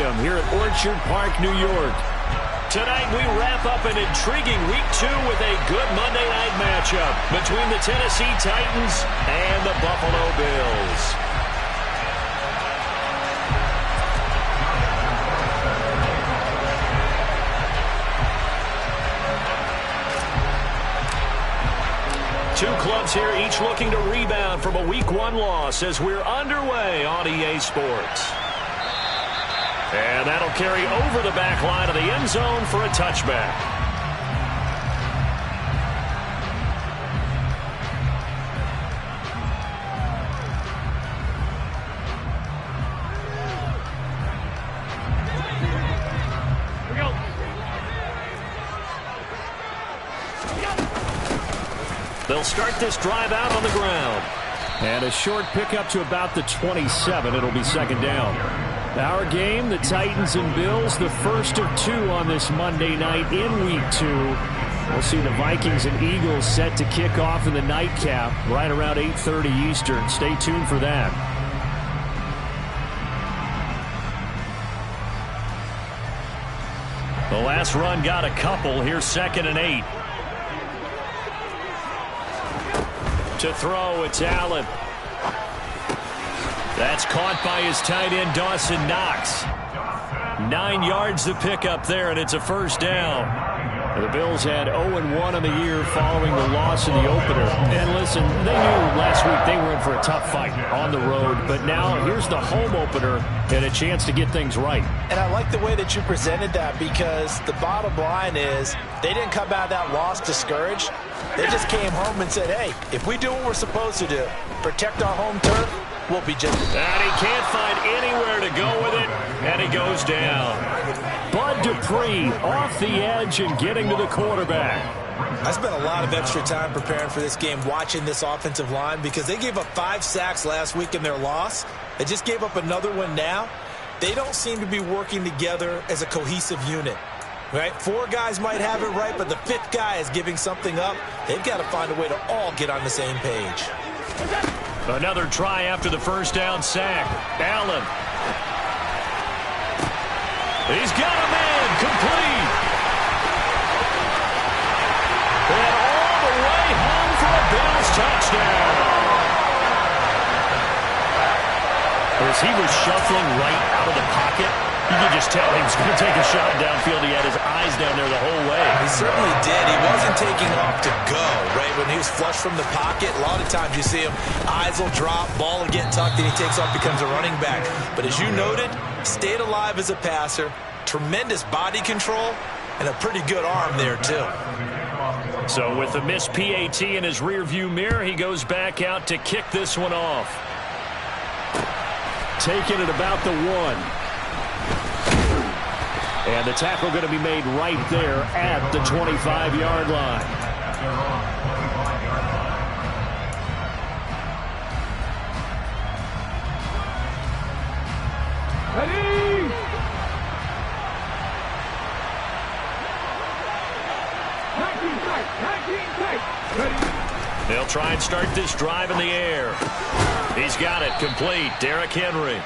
Stadium here at Orchard Park, New York. Tonight we wrap up an intriguing Week 2 with a good Monday night matchup between the Tennessee Titans and the Buffalo Bills. Two clubs here, each looking to rebound from a Week 1 loss as we're underway on EA Sports. And that'll carry over the back line of the end zone for a touchback. They'll start this drive out on the ground. And a short pickup to about the 27. It'll be second down. Our game, the Titans and Bills, the first of 2 on this Monday night in Week 2. We'll see the Vikings and Eagles set to kick off in the nightcap right around 8:30 Eastern. Stay tuned for that. The last run got a couple. Here's 2nd and 8. To throw, it's Allen. That's caught by his tight end, Dawson Knox. 9 yards to pick up there, and it's a first down. The Bills had 0-1 on the year following the loss in the opener. And listen, they knew last week they were in for a tough fight on the road. But now here's the home opener and a chance to get things right. And I like the way that you presented that, because the bottom line is they didn't come out of that loss discouraged. They just came home and said, hey, if we do what we're supposed to do, protect our home turf, we'll be just... And he can't find anywhere to go with it, and he goes down. Bud Dupree off the edge and getting to the quarterback. I spent a lot of extra time preparing for this game, watching this offensive line, because they gave up 5 sacks last week in their loss. They just gave up another one now. They don't seem to be working together as a cohesive unit. Right? 4 guys might have it right, but the 5th guy is giving something up. They've got to find a way to all get on the same page. Another try after the first down sack. Allen. He's got a man complete. And all the way home for a Bills touchdown. As he was shuffling right out of the pocket, you could just tell he was going to take a shot downfield. He had his eyes down there the whole way. He certainly did. He wasn't taking off to go, right? When he was flush from the pocket, a lot of times you see him, eyes will drop, ball will get tucked, and he takes off, becomes a running back. But as you noted, stayed alive as a passer, tremendous body control, and a pretty good arm there, too. So with the missed PAT in his rearview mirror, he goes back out to kick this one off. Taking it about the 1. And the tackle going to be made right there at the 25-yard line. Ready? They'll try and start this drive in the air. He's got it complete. Derrick Henry.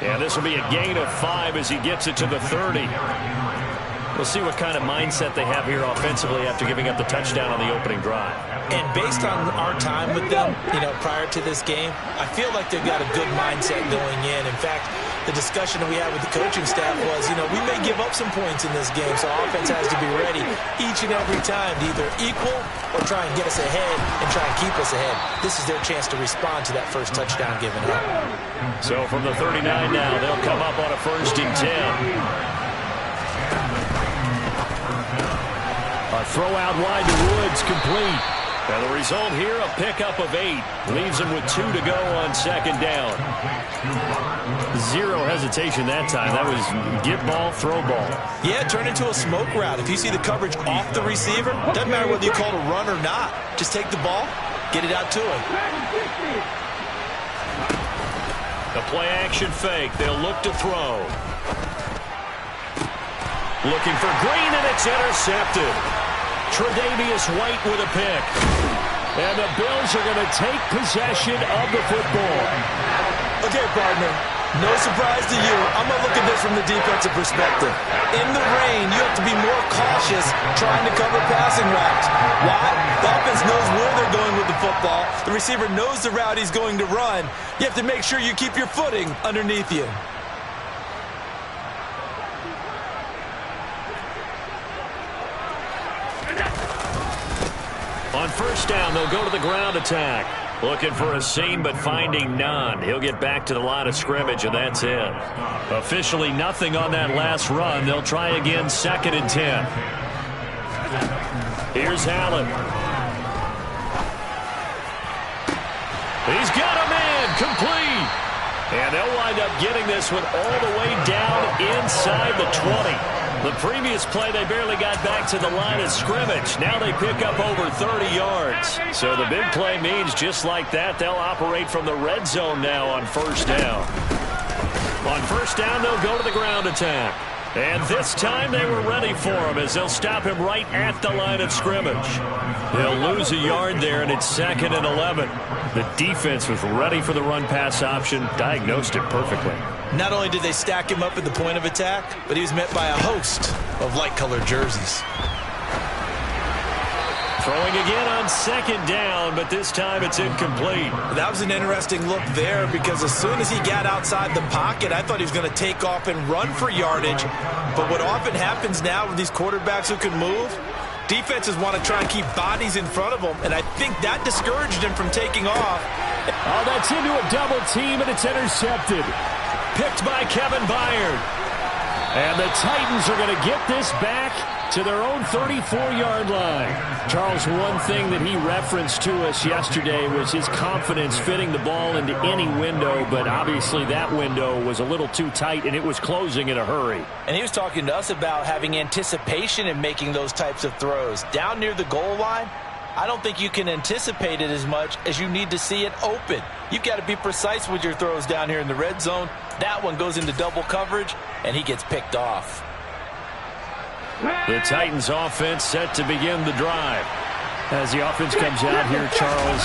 And this will be a gain of 5 as he gets it to the 30. We'll see what kind of mindset they have here offensively after giving up the touchdown on the opening drive. And based on our time with them, prior to this game, I feel like they've got a good mindset going in. In fact, the discussion that we had with the coaching staff was, we may give up some points in this game, so offense has to be ready each and every time to either equal or try and get us ahead and try and keep us ahead. This is their chance to respond to that first touchdown given up. So from the 39 now, they'll come up on a 1st and 10. A throw out wide to Woods, complete. And the result here, a pickup of 8. Leaves him with 2 to go on 2nd down. 0 hesitation that time. That was get ball, throw ball. Yeah, turn into a smoke route. If you see the coverage off the receiver, doesn't matter whether you call it a run or not. Just take the ball, get it out to him. The play action fake. They'll look to throw. Looking for Green, and it's intercepted. Tre'Davious White with a pick. And the Bills are going to take possession of the football. Okay, partner, No surprise to you. I'm going to look at this from the defensive perspective. In the rain, you have to be more cautious trying to cover passing routes. Why? The offense knows where they're going with the football. The receiver knows the route he's going to run. You have to make sure you keep your footing underneath you. On first down, they'll go to the ground attack. Looking for a seam, but finding none. He'll get back to the line of scrimmage, and that's it. Officially nothing on that last run. They'll try again, 2nd and 10. Here's Allen. He's got him in, complete. And they'll wind up getting this one all the way down inside the 20. The previous play, they barely got back to the line of scrimmage. Now they pick up over 30 yards. So the big play means just like that, they'll operate from the red zone now on first down. On first down, they'll go to the ground attack. And this time they were ready for him as they'll stop him right at the line of scrimmage. They'll lose a yard there, and it's 2nd and 11. The defense was ready for the run-pass option, diagnosed it perfectly. Not only did they stack him up at the point of attack, but he was met by a host of light-colored jerseys. Throwing again on 2nd down, but this time it's incomplete. That was an interesting look there because as soon as he got outside the pocket, I thought he was going to take off and run for yardage. But what often happens now with these quarterbacks who can move, defenses want to try and keep bodies in front of them, and I think that discouraged him from taking off. Oh, that's into a double team, and it's intercepted. Picked by Kevin Byard. And the Titans are going to get this back to their own 34-yard line. Charles, one thing that he referenced to us yesterday was his confidence fitting the ball into any window, but obviously that window was a little too tight, and it was closing in a hurry. And he was talking to us about having anticipation in making those types of throws. Down near the goal line, I don't think you can anticipate it as much as you need to see it open. You've got to be precise with your throws down here in the red zone. That one goes into double coverage, and he gets picked off. The Titans offense set to begin the drive. As the offense comes out here, Charles,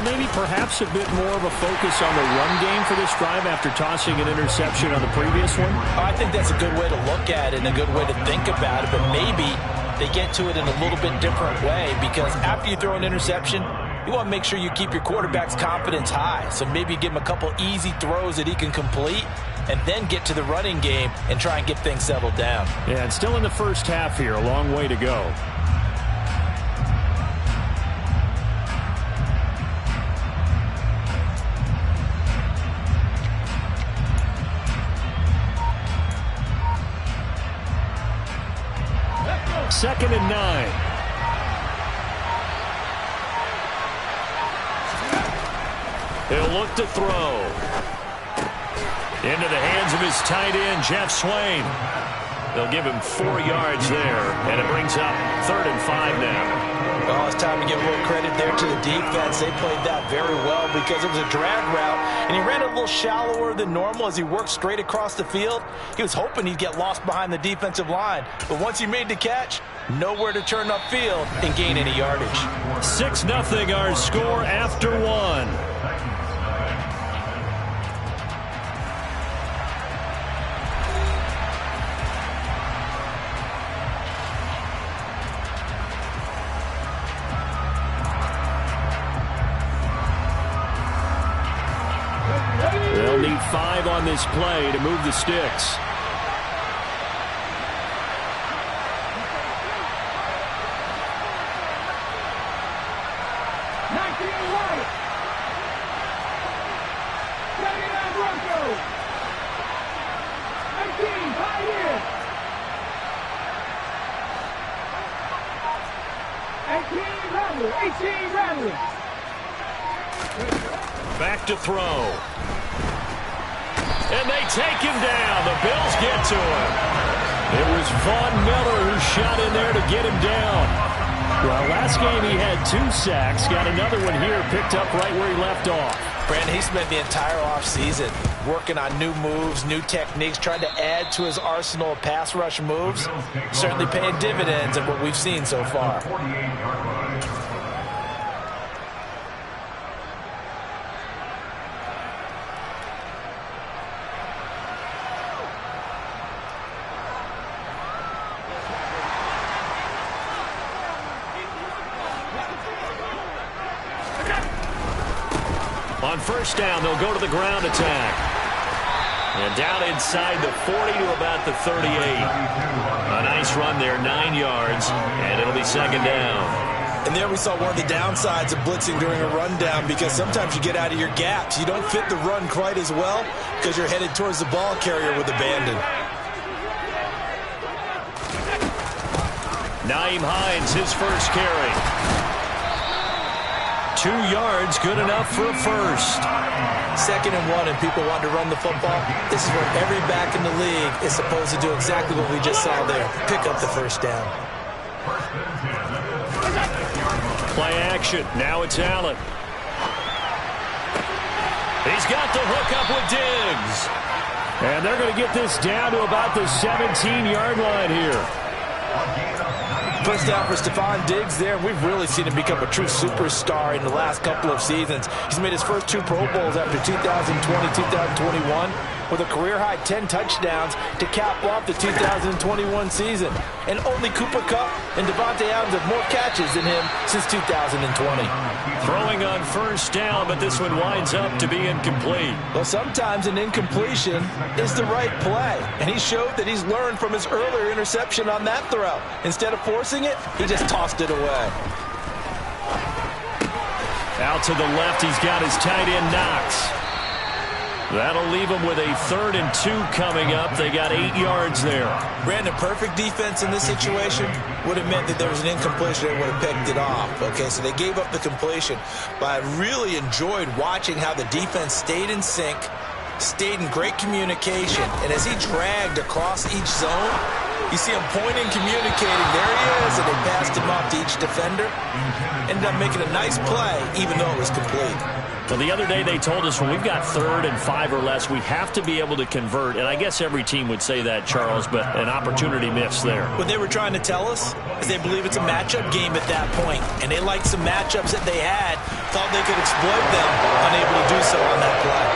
maybe perhaps a bit more of a focus on the run game for this drive after tossing an interception on the previous one? I think that's a good way to look at it and a good way to think about it, but maybe they get to it in a little bit different way because after you throw an interception, you want to make sure you keep your quarterback's confidence high. So maybe give him a couple easy throws that he can complete and then get to the running game and try and get things settled down. Yeah, and still in the first half here, a long way to go. Second and 9. He'll look to throw. Into the hands of his tight end, Jeff Swain. They'll give him 4 yards there, and it brings up 3rd and 5 now. Well, it's time to give a little credit there to the defense. They played that very well because it was a drag route, and he ran it a little shallower than normal as he worked straight across the field. He was hoping he'd get lost behind the defensive line, but once he made the catch, nowhere to turn upfield and gain any yardage. 6-0 our score after 1. They'll need 5 on this play to move the sticks. Back to throw. And they take him down. The Bills get to him. It was Von Miller who shot in there to get him down. Well, last game he had 2 sacks. Got another one here, picked up right where he left off. Brandon, he spent the entire offseason working on new moves, new techniques, trying to add to his arsenal of pass rush moves. Certainly paying dividends of what we've seen so far. on first down, they'll go to the ground attack. And down inside the 40 to about the 38. A nice run there, 9 yards, and it'll be second down. And there we saw one of the downsides of blitzing during a rundown, because sometimes you get out of your gaps. You don't fit the run quite as well because you're headed towards the ball carrier with abandon. Nyheim Hines, his first carry. 2 yards, good enough for a first. 2nd and 1, and people want to run the football. This is where every back in the league is supposed to do exactly what we just saw there. Pick up the first down. Play action. Now it's Allen. He's got the hook up with Diggs. And they're going to get this down to about the 17-yard line here. First down for Stephon Diggs there. We've really seen him become a true superstar in the last couple of seasons. He's made his first 2 Pro Bowls after 2020, 2021, with a career-high 10 touchdowns to cap off the 2021 season. And only Cooper Kupp and Devontae Adams have more catches than him since 2020. Throwing on first down, but this one winds up to be incomplete. Well, sometimes an incompletion is the right play. And he showed that he's learned from his earlier interception on that throw. Instead of forcing it, he just tossed it away. Out to the left, he's got his tight end Knox. That'll leave them with a 3rd and 2 coming up. They got 8 yards there. Brandon, perfect defense in this situation would have meant that there was an incompletion. They would have picked it off. Okay, so they gave up the completion. But I really enjoyed watching how the defense stayed in sync, stayed in great communication. And as he dragged across each zone, you see him pointing, communicating. There he is, and they passed him off to each defender. Ended up making a nice play, even though it was complete. Well, the other day they told us when we've got 3rd and 5 or less, we have to be able to convert. And I guess every team would say that, Charles, but an opportunity miss there. What they were trying to tell us is they believe it's a matchup game at that point. And they liked some matchups that they had, thought they could exploit them, unable to do so on that play.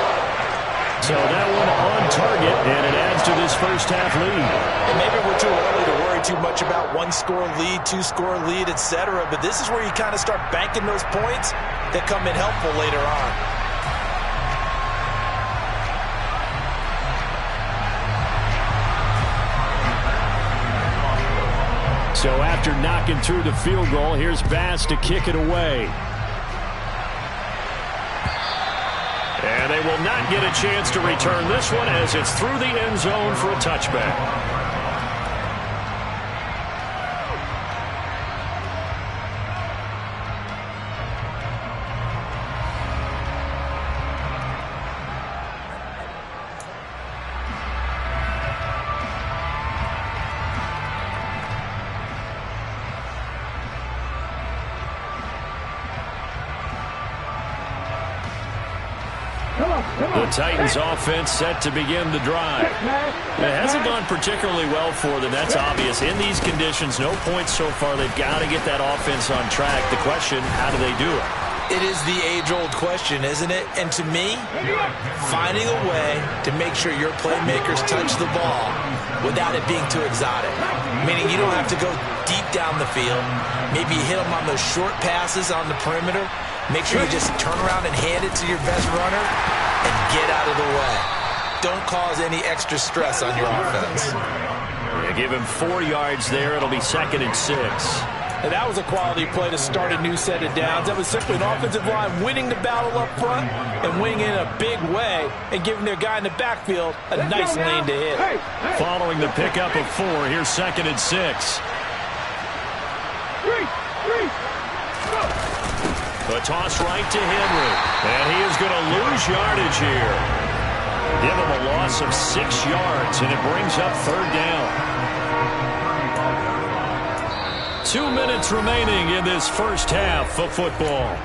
So that one on target, and it adds to this first half lead. And maybe we're too early to worry too much about 1-score lead, 2-score lead, etc. But this is where you kind of start banking those points that come in helpful later on. So after knocking through the field goal, here's Bass to kick it away. And they will not get a chance to return this one as it's through the end zone for a touchback. The Titans offense set to begin the drive. It hasn't gone particularly well for them. That's obvious. In these conditions, no points so far. They've got to get that offense on track. The question, how do they do it? It is the age-old question, isn't it? And to me, finding a way to make sure your playmakers touch the ball without it being too exotic. Meaning you don't have to go deep down the field. Maybe you hit them on those short passes on the perimeter. Make sure you just turn around and hand it to your best runner and get out of the way. Don't cause any extra stress on your offense. Yeah, give him 4 yards there. It'll be 2nd and 6. And that was a quality play to start a new set of downs. That was simply an offensive line winning the battle up front and winning in a big way and giving their guy in the backfield a nice lane to hit. Following the pickup of 4, here's 2nd and 6. The toss right to Henry. And he is going to lose yardage here. Give him a loss of 6 yards, and it brings up 3rd down. 2 minutes remaining in this first half of football.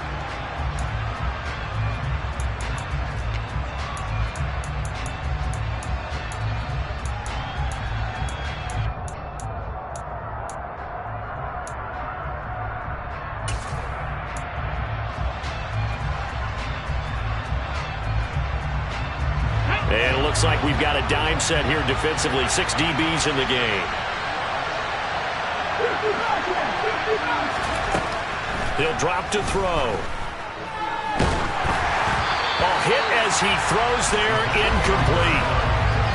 And it looks like we've got a dime set here defensively. 6 DBs in the game. He'll drop to throw. Oh, hit as he throws there, incomplete.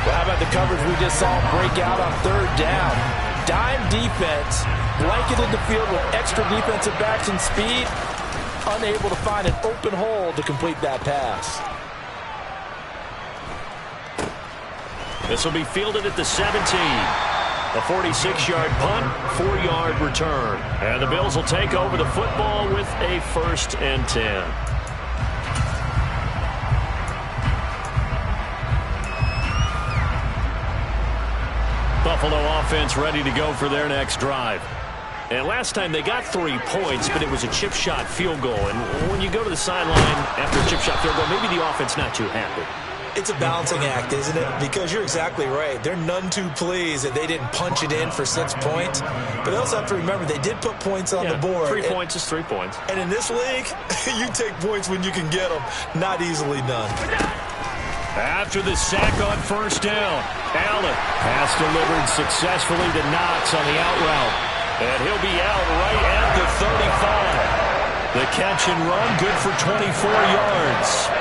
Well, how about the coverage we just saw break out on third down? Dime defense, blanketed the field with extra defensive backs and speed, unable to find an open hole to complete that pass. This will be fielded at the 17. A 46-yard punt, 4-yard return. And the Bills will take over the football with a 1st and 10. Buffalo offense ready to go for their next drive. And last time they got 3 points, but it was a chip shot field goal. And when you go to the sideline after a chip shot field goal, maybe the offense not too happy. It's a balancing act, isn't it? Because you're exactly right. They're none too pleased that they didn't punch it in for 6 points. But they also have to remember they did put points on the board. 3 points is 3 points. And in this league, you take points when you can get them. Not easily done. After the sack on 1st down, Allen pass delivered successfully to Knox on the out route. And he'll be out right at the 35. The catch and run good for 24 yards.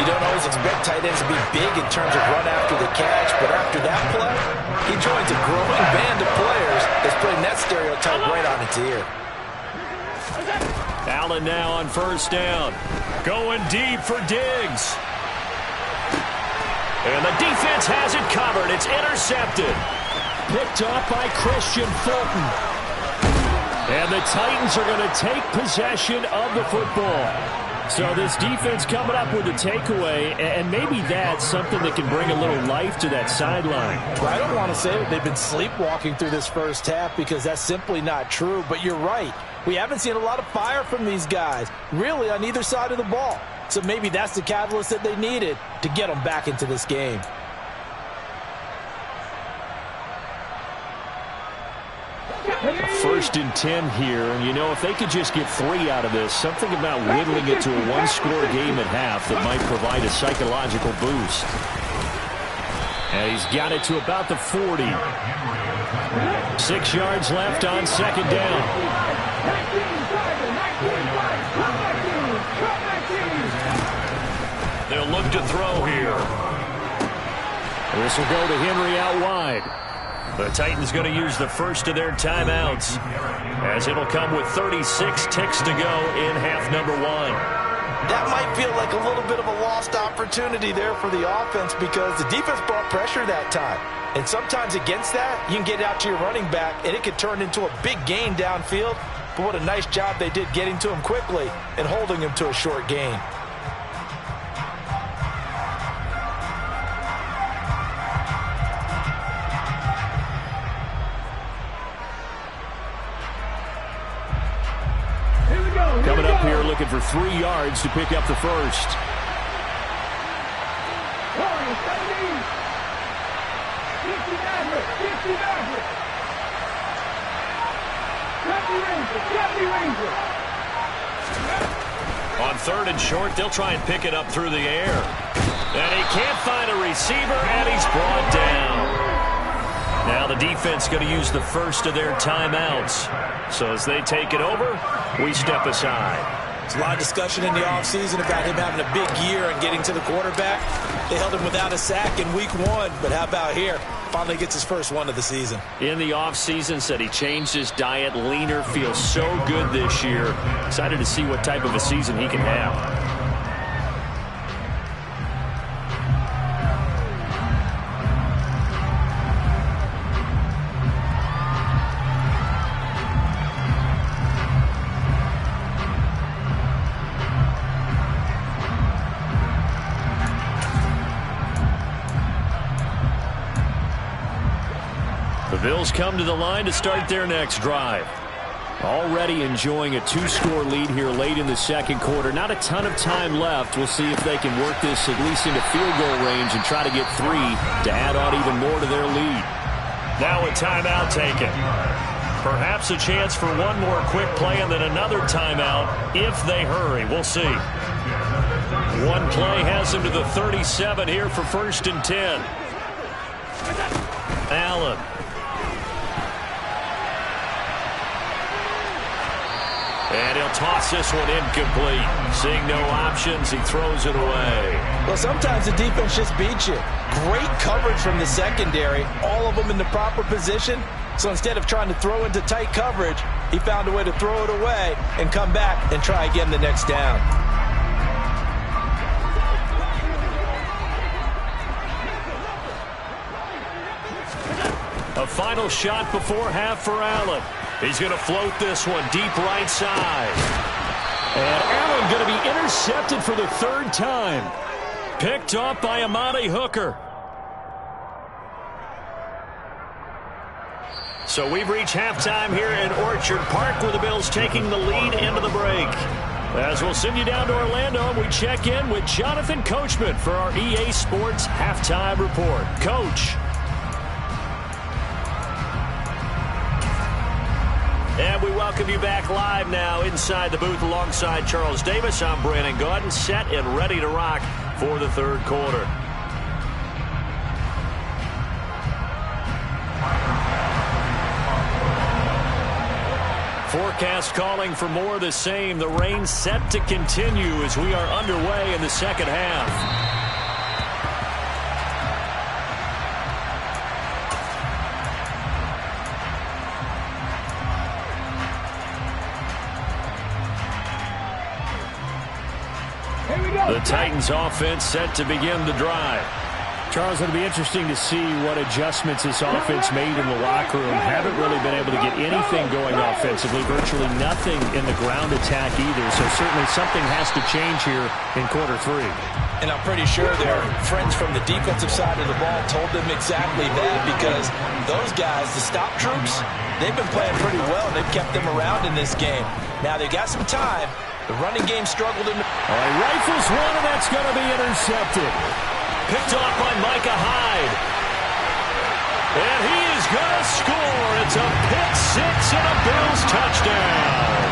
You don't always expect tight ends to be big in terms of run after the catch, but after that play, he joins a growing band of players that's putting that stereotype right on its ear. Allen now on 1st down. Going deep for Diggs. And the defense has it covered. It's intercepted. Picked up by Christian Fulton. And the Titans are going to take possession of the football. So this defense coming up with a takeaway, and maybe that's something that can bring a little life to that sideline. Well, I don't want to say that they've been sleepwalking through this first half because that's simply not true, but you're right. We haven't seen a lot of fire from these guys, really on either side of the ball. So maybe that's the catalyst that they needed to get them back into this game. First and 10 here, and you know, if they could just get 3 out of this, something about whittling it to a 1-score game at half that might provide a psychological boost. And he's got it to about the 40. 6 yards left on 2nd down. They'll look to throw here. This will go to Henry out wide. The Titans going to use the first of their timeouts, as it'll come with 36 ticks to go in half number 1. That might feel like a little bit of a lost opportunity there for the offense because the defense brought pressure that time. And sometimes against that, you can get out to your running back, and it could turn into a big gain downfield. But what a nice job they did getting to him quickly and holding him to a short gain. Coming up here looking for 3 yards to pick up the first. On 3rd and short, they'll try and pick it up through the air. And he can't find a receiver, and he's brought down. Now the defense going to use the first of their timeouts. So as they take it over, we step aside. There's a lot of discussion in the offseason about him having a big year and getting to the quarterback. They held him without a sack in week 1, but how about here? Finally gets his first one of the season. In the offseason, said he changed his diet, leaner, feels so good this year. Excited to see what type of a season he can have. The Bills come to the line to start their next drive. Already enjoying a 2-score lead here late in the 2nd quarter. Not a ton of time left. We'll see if they can work this at least into field goal range and try to get 3 to add on even more to their lead. Now a timeout taken. Perhaps a chance for one more quick play and then another timeout if they hurry. We'll see. One play has them to the 37 here for 1st and 10. Allen. And he'll He'll toss this one incomplete. Seeing no options, he throws it away. Well, sometimes the defense just beats you. Great coverage from the secondary. All of them in the proper position. So instead of trying to throw into tight coverage, he found a way to throw it away and come back and try again the next down. A final shot before half for Allen. He's going to float this one deep right side. And Allen going to be intercepted for the third time. Picked off by Amani Hooker. So we've reached halftime here in Orchard Park, where the Bills taking the lead into the break. As we'll send you down to Orlando, and we check in with Jonathan Coachman for our EA Sports Halftime Report. Coach. And we welcome you back live now inside the booth alongside Charles Davis. I'm Brandon Gaudin, set and ready to rock for the third quarter. Forecast calling for more of the same. The rain set to continue as we are underway in the second half. The Titans offense set to begin the drive. Charles, it'll be interesting to see what adjustments this offense made in the locker room. Haven't really been able to get anything going offensively, virtually nothing in the ground attack either. So certainly something has to change here in quarter three. And I'm pretty sure their friends from the defensive side of the ball told them exactly that, because those guys, the stop troops, they've been playing pretty well. They've kept them around in this game. Now they've got some time. The running game struggled in. All right, rifles one, and that's going to be intercepted. Picked off by Micah Hyde. And he is going to score. It's a pick six and a Bills touchdown.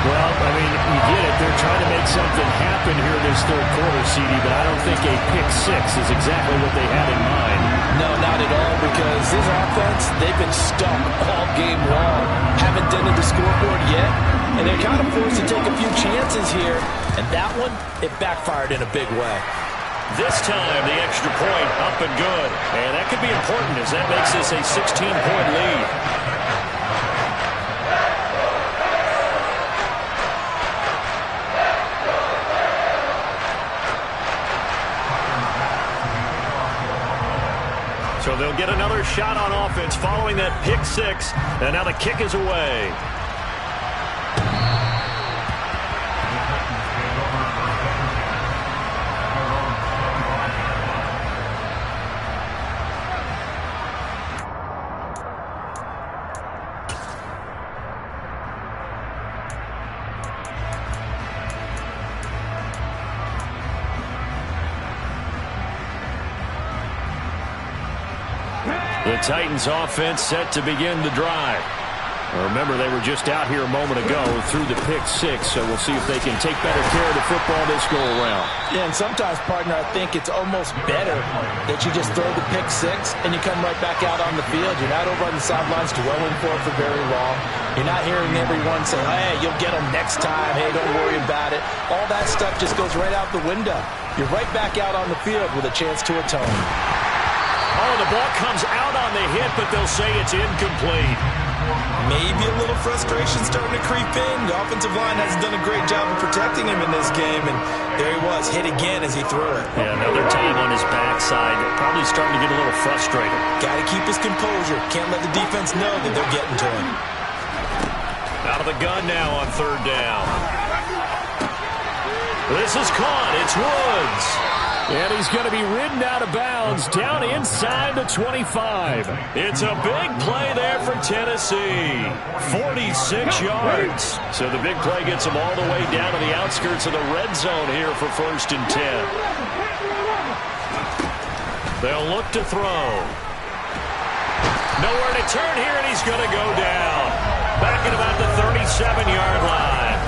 Well, I mean, you get it. They're trying to make something happen here in this third quarter, CD, but I don't think a pick six is exactly what they had in mind. No, not at all, because this offense, they've been stuck all game long. Haven't done it to scoreboard yet, and they're kind of forced to take a few chances here. And that one, it backfired in a big way. This time, the extra point up and good. And that could be important, as that makes this a 16-point lead. So they'll get another shot on offense following that pick six. And now the kick is away. The Titans offense set to begin the drive. Remember, they were just out here a moment ago through the pick six, so we'll see if they can take better care of the football this go-around. Yeah, and sometimes, partner, I think it's almost better that you just throw the pick six and you come right back out on the field. You're not over on the sidelines dwelling for it for very long. You're not hearing everyone say, hey, you'll get them next time. Hey, don't worry about it. All that stuff just goes right out the window. You're right back out on the field with a chance to atone. Oh, the ball comes out on the hit, but they'll say it's incomplete. Maybe a little frustration starting to creep in. The offensive line hasn't done a great job of protecting him in this game, and there he was, hit again as he threw it. Yeah, another time on his backside, probably starting to get a little frustrated. Got to keep his composure. Can't let the defense know that they're getting to him. Out of the gun now on third down. This is caught. It's Woods. And he's going to be ridden out of bounds down inside the 25. It's a big play there for Tennessee. 46 yards. So the big play gets them all the way down to the outskirts of the red zone here for 1st and 10. They'll look to throw. Nowhere to turn here, and he's going to go down. Back at about the 37-yard line.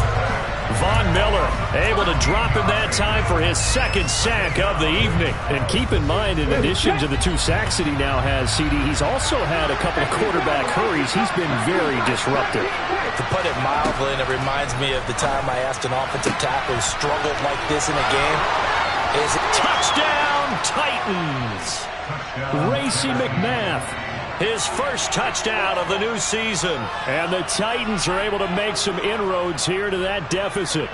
Von Miller able to drop in that time for his second sack of the evening. And keep in mind, in addition to the 2 sacks that he now has, CD, he's also had a couple of quarterback hurries. He's been very disruptive. To put it mildly, and it reminds me of the time I asked an offensive tackle who struggled like this in a game, is it touchdown Titans? Racey McMath, his first touchdown of the new season. And the Titans are able to make some inroads here to that deficit.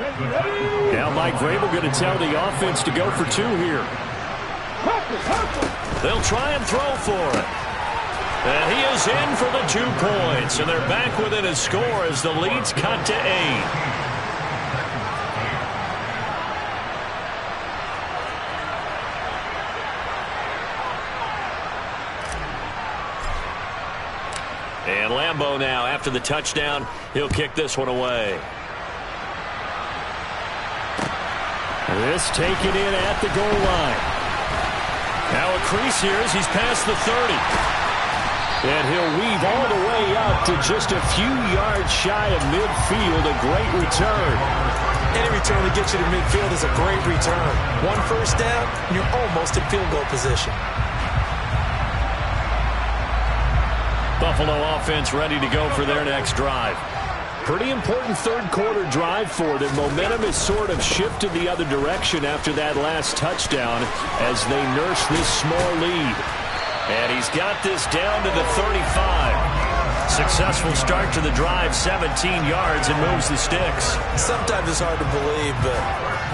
Now Mike Vrabel going to tell the offense to go for 2 here. They'll try and throw for it. And he is in for the 2 points. And they're back within a score as the lead's cut to 8. And Lambeau now, after the touchdown, he'll kick this one away. This taken in at the goal line. Now a crease here as he's past the 30. And he'll weave all the way up to just a few yards shy of midfield. A great return. Any return that gets you to midfield is a great return. 1 first down, and you're almost in field goal position. Buffalo offense ready to go for their next drive. Pretty important third-quarter drive for them. Momentum has sort of shifted the other direction after that last touchdown as they nurse this small lead. And he's got this down to the 35. Successful start to the drive, 17 yards, and moves the sticks. Sometimes it's hard to believe, but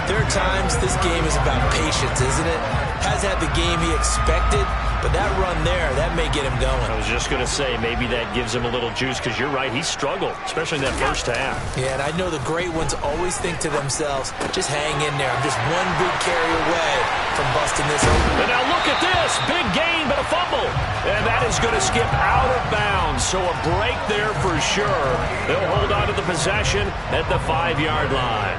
there are times this game is about patience, isn't it? Hasn't had the game he expected, but that run there, that may get him going. I was just going to say, maybe that gives him a little juice, because you're right, he struggled, especially in that first half. Yeah, and I know the great ones always think to themselves, just hang in there. I'm just one big carry away from busting this open. And now look at this, big gain, but a fumble. And that is going to skip out of bounds, so a break there for sure. They'll hold on to the possession at the 5-yard line.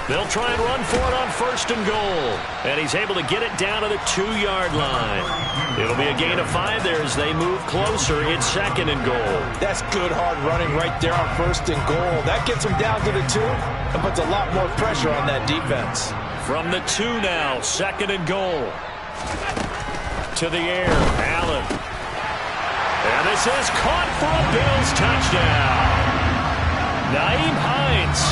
They'll try and run for it on 1st and goal. And he's able to get it down to the 2-yard line. It'll be a gain of 5 there as they move closer. It's 2nd and goal. That's good hard running right there on 1st and goal. That gets them down to the 2 and puts a lot more pressure on that defense. From the 2 now, 2nd and goal. To the air, Allen. And this is caught for a Bills touchdown. Nyheim Hines.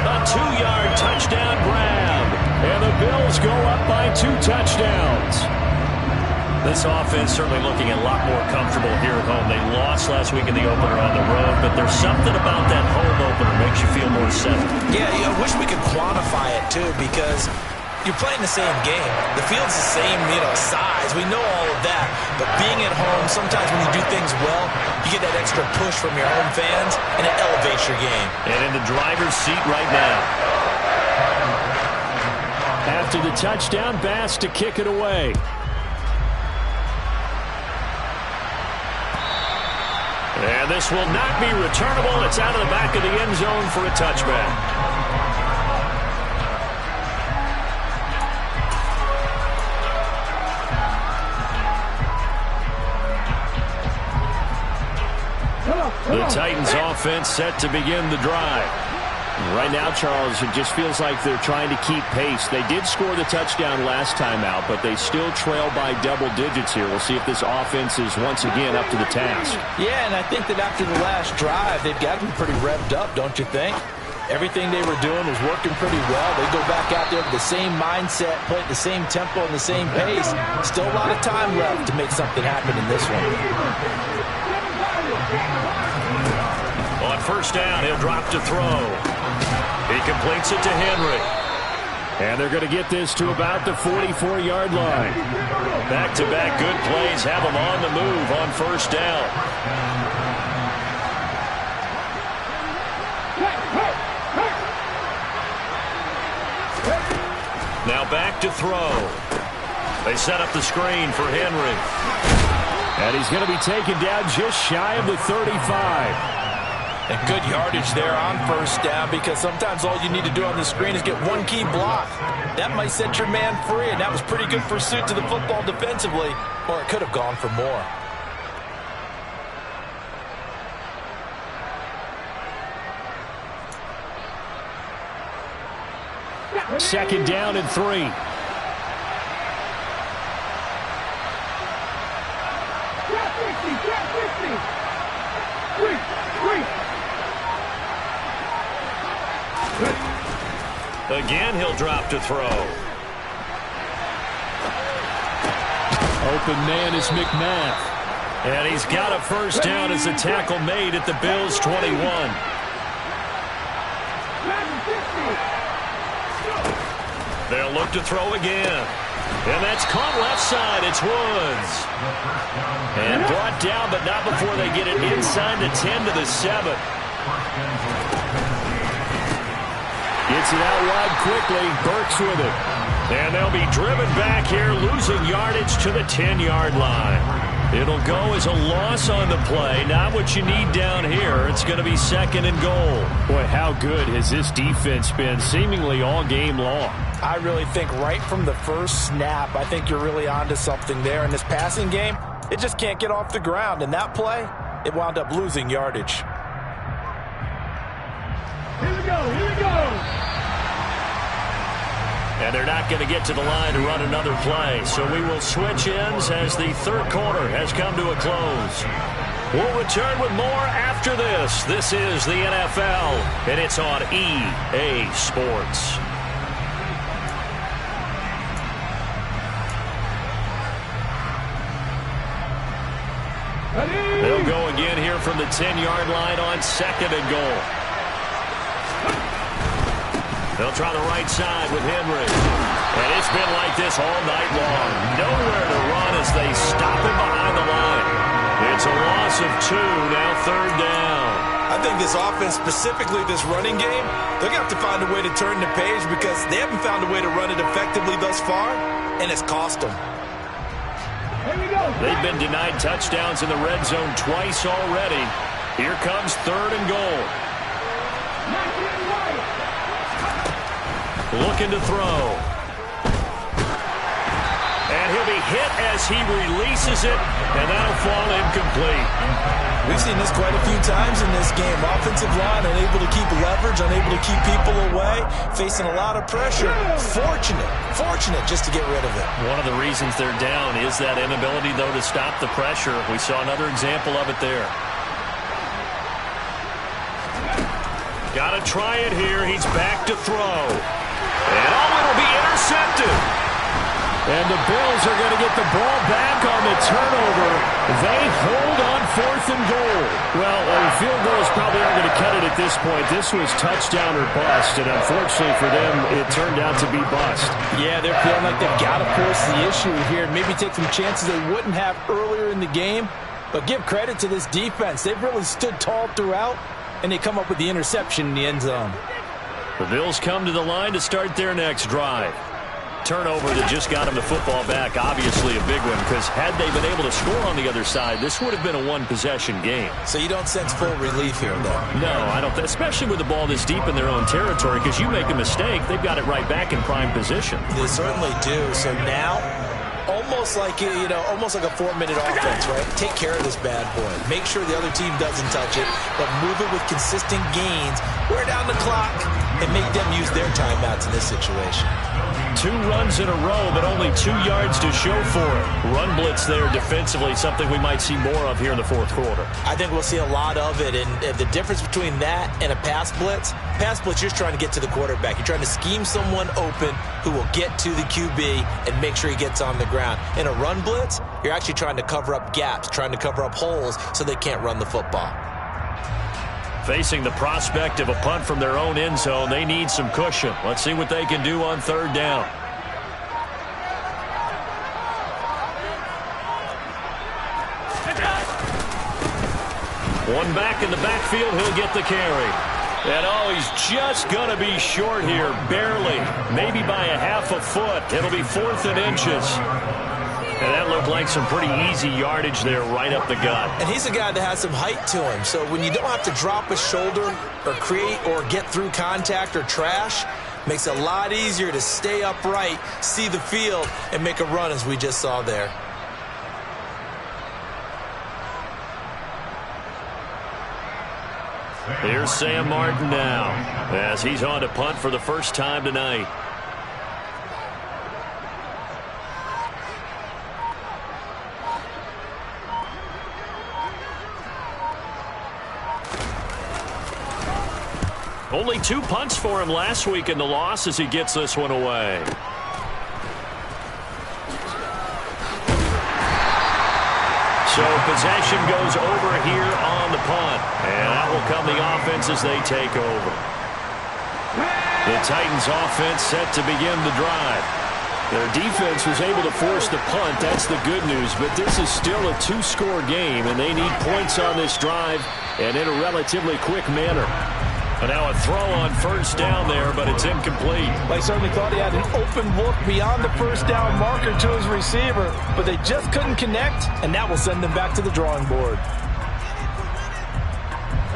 A 2-yard touchdown grab. And the Bills go up by 2 touchdowns. This offense certainly looking a lot more comfortable here at home. They lost last week in the opener on the road, but there's something about that home opener makes you feel more settled. Yeah, I wish we could quantify it, too, because you're playing the same game. The field's the same, size. We know all of that. But being at home, sometimes when you do things well, you get that extra push from your home fans, and it elevates your game. And in the driver's seat right now. After the touchdown, Bass to kick it away. And this will not be returnable. It's out of the back of the end zone for a touchback. The Titans offense set to begin the drive. Right now, Charles, it just feels like they're trying to keep pace. They did score the touchdown last time out, but they still trail by double digits here. We'll see if this offense is once again up to the task. Yeah, and I think that after the last drive, they've got to be pretty revved up, don't you think? Everything they were doing was working pretty well. They go back out there with the same mindset, play at the same tempo and the same pace. Still a lot of time left to make something happen in this one. On 1st down, he'll drop to throw. He completes it to Henry. And they're going to get this to about the 44-yard line. Back-to-back good plays have them on the move on 1st down. Now back to throw. They set up the screen for Henry. And he's going to be taken down just shy of the 35. And good yardage there on 1st down, because sometimes all you need to do on the screen is get one key block. That might set your man free, and that was pretty good pursuit to the football defensively, or it could have gone for more. Second down and 3. Again, he'll drop to throw. Open man is McMath. And he's got a first down as the tackle made at the Bills' 21. They'll look to throw again. And that's caught left side. It's Woods. And brought down, but not before they get it inside the 10 to the 7. Gets it out wide quickly. Burks with it. And they'll be driven back here, losing yardage to the 10-yard line. It'll go as a loss on the play. Not what you need down here. It's going to be second and goal. Boy, how good has this defense been seemingly all game long? I really think right from the first snap, I think you're really onto something there. In this passing game, it just can't get off the ground. And that play, it wound up losing yardage. Here we go, here we go. And they're not going to get to the line to run another play. So we will switch ends as the third quarter has come to a close. We'll return with more after this. This is the NFL, and it's on EA Sports. They'll go again here from the 10-yard line on second and goal. They'll try the right side with Henry. And it's been like this all night long. Nowhere to run as they stop him behind the line. It's a loss of 2, now third down. I think this offense, specifically this running game, they're going to have to find a way to turn the page because they haven't found a way to run it effectively thus far, and it's cost them. They've been denied touchdowns in the red zone twice already. Here comes third and goal. Looking to throw. And he'll be hit as he releases it, and that'll fall incomplete. We've seen this quite a few times in this game. Offensive line unable to keep leverage, unable to keep people away, facing a lot of pressure. Fortunate just to get rid of it. One of the reasons they're down is that inability, though, to stop the pressure. We saw another example of it there. Got to try it here. He's back to throw. And it'll be intercepted. And the Bills are going to get the ball back on the turnover. They hold on fourth and goal. Well, field goals probably aren't going to cut it at this point. This was touchdown or bust, and unfortunately for them, it turned out to be bust. Yeah, they're feeling like they've got to force the issue here and maybe take some chances they wouldn't have earlier in the game. But give credit to this defense. They've really stood tall throughout, and they come up with the interception in the end zone. The Bills come to the line to start their next drive. Turnover that just got them the football back, obviously a big one, because had they been able to score on the other side, this would have been a one-possession game. So you don't sense full relief here, though? No, I don't, especially with the ball this deep in their own territory, because you make a mistake, they've got it right back in prime position. They certainly do. So now, almost like a 4-minute offense, right? Take care of this bad boy. Make sure the other team doesn't touch it, but move it with consistent gains. Wear down the clock and make them use their timeouts in this situation. 2 runs in a row, but only 2 yards to show for it. Run blitz there defensively, something we might see more of here in the fourth quarter. I think we'll see a lot of it, and the difference between that and a pass blitz, you're trying to get to the quarterback. You're trying to scheme someone open who will get to the QB and make sure he gets on the ground. In a run blitz, you're actually trying to cover up gaps, trying to cover up holes so they can't run the football. Facing the prospect of a punt from their own end zone, they need some cushion. Let's see what they can do on third down. One back in the backfield, he'll get the carry. And he's just going to be short here, barely, maybe by a half a foot. It'll be 4th and inches. And that looked like some pretty easy yardage there right up the gut. And he's a guy that has some height to him. So when you don't have to drop a shoulder or create or get through contact or trash, makes it a lot easier to stay upright, see the field, and make a run as we just saw there. Here's Sam Martin now as he's on to punt for the first time tonight. Only 2 punts for him last week in the loss as he gets this one away. So possession goes over here on the punt. And that will come the offense as they take over. The Titans offense set to begin the drive. Their defense was able to force the punt. That's the good news. But this is still a 2-score game, and they need points on this drive and in a relatively quick manner. And now a throw on first down there, but it's incomplete. They certainly thought he had an open look beyond the first down marker to his receiver, but they just couldn't connect, and that will send them back to the drawing board.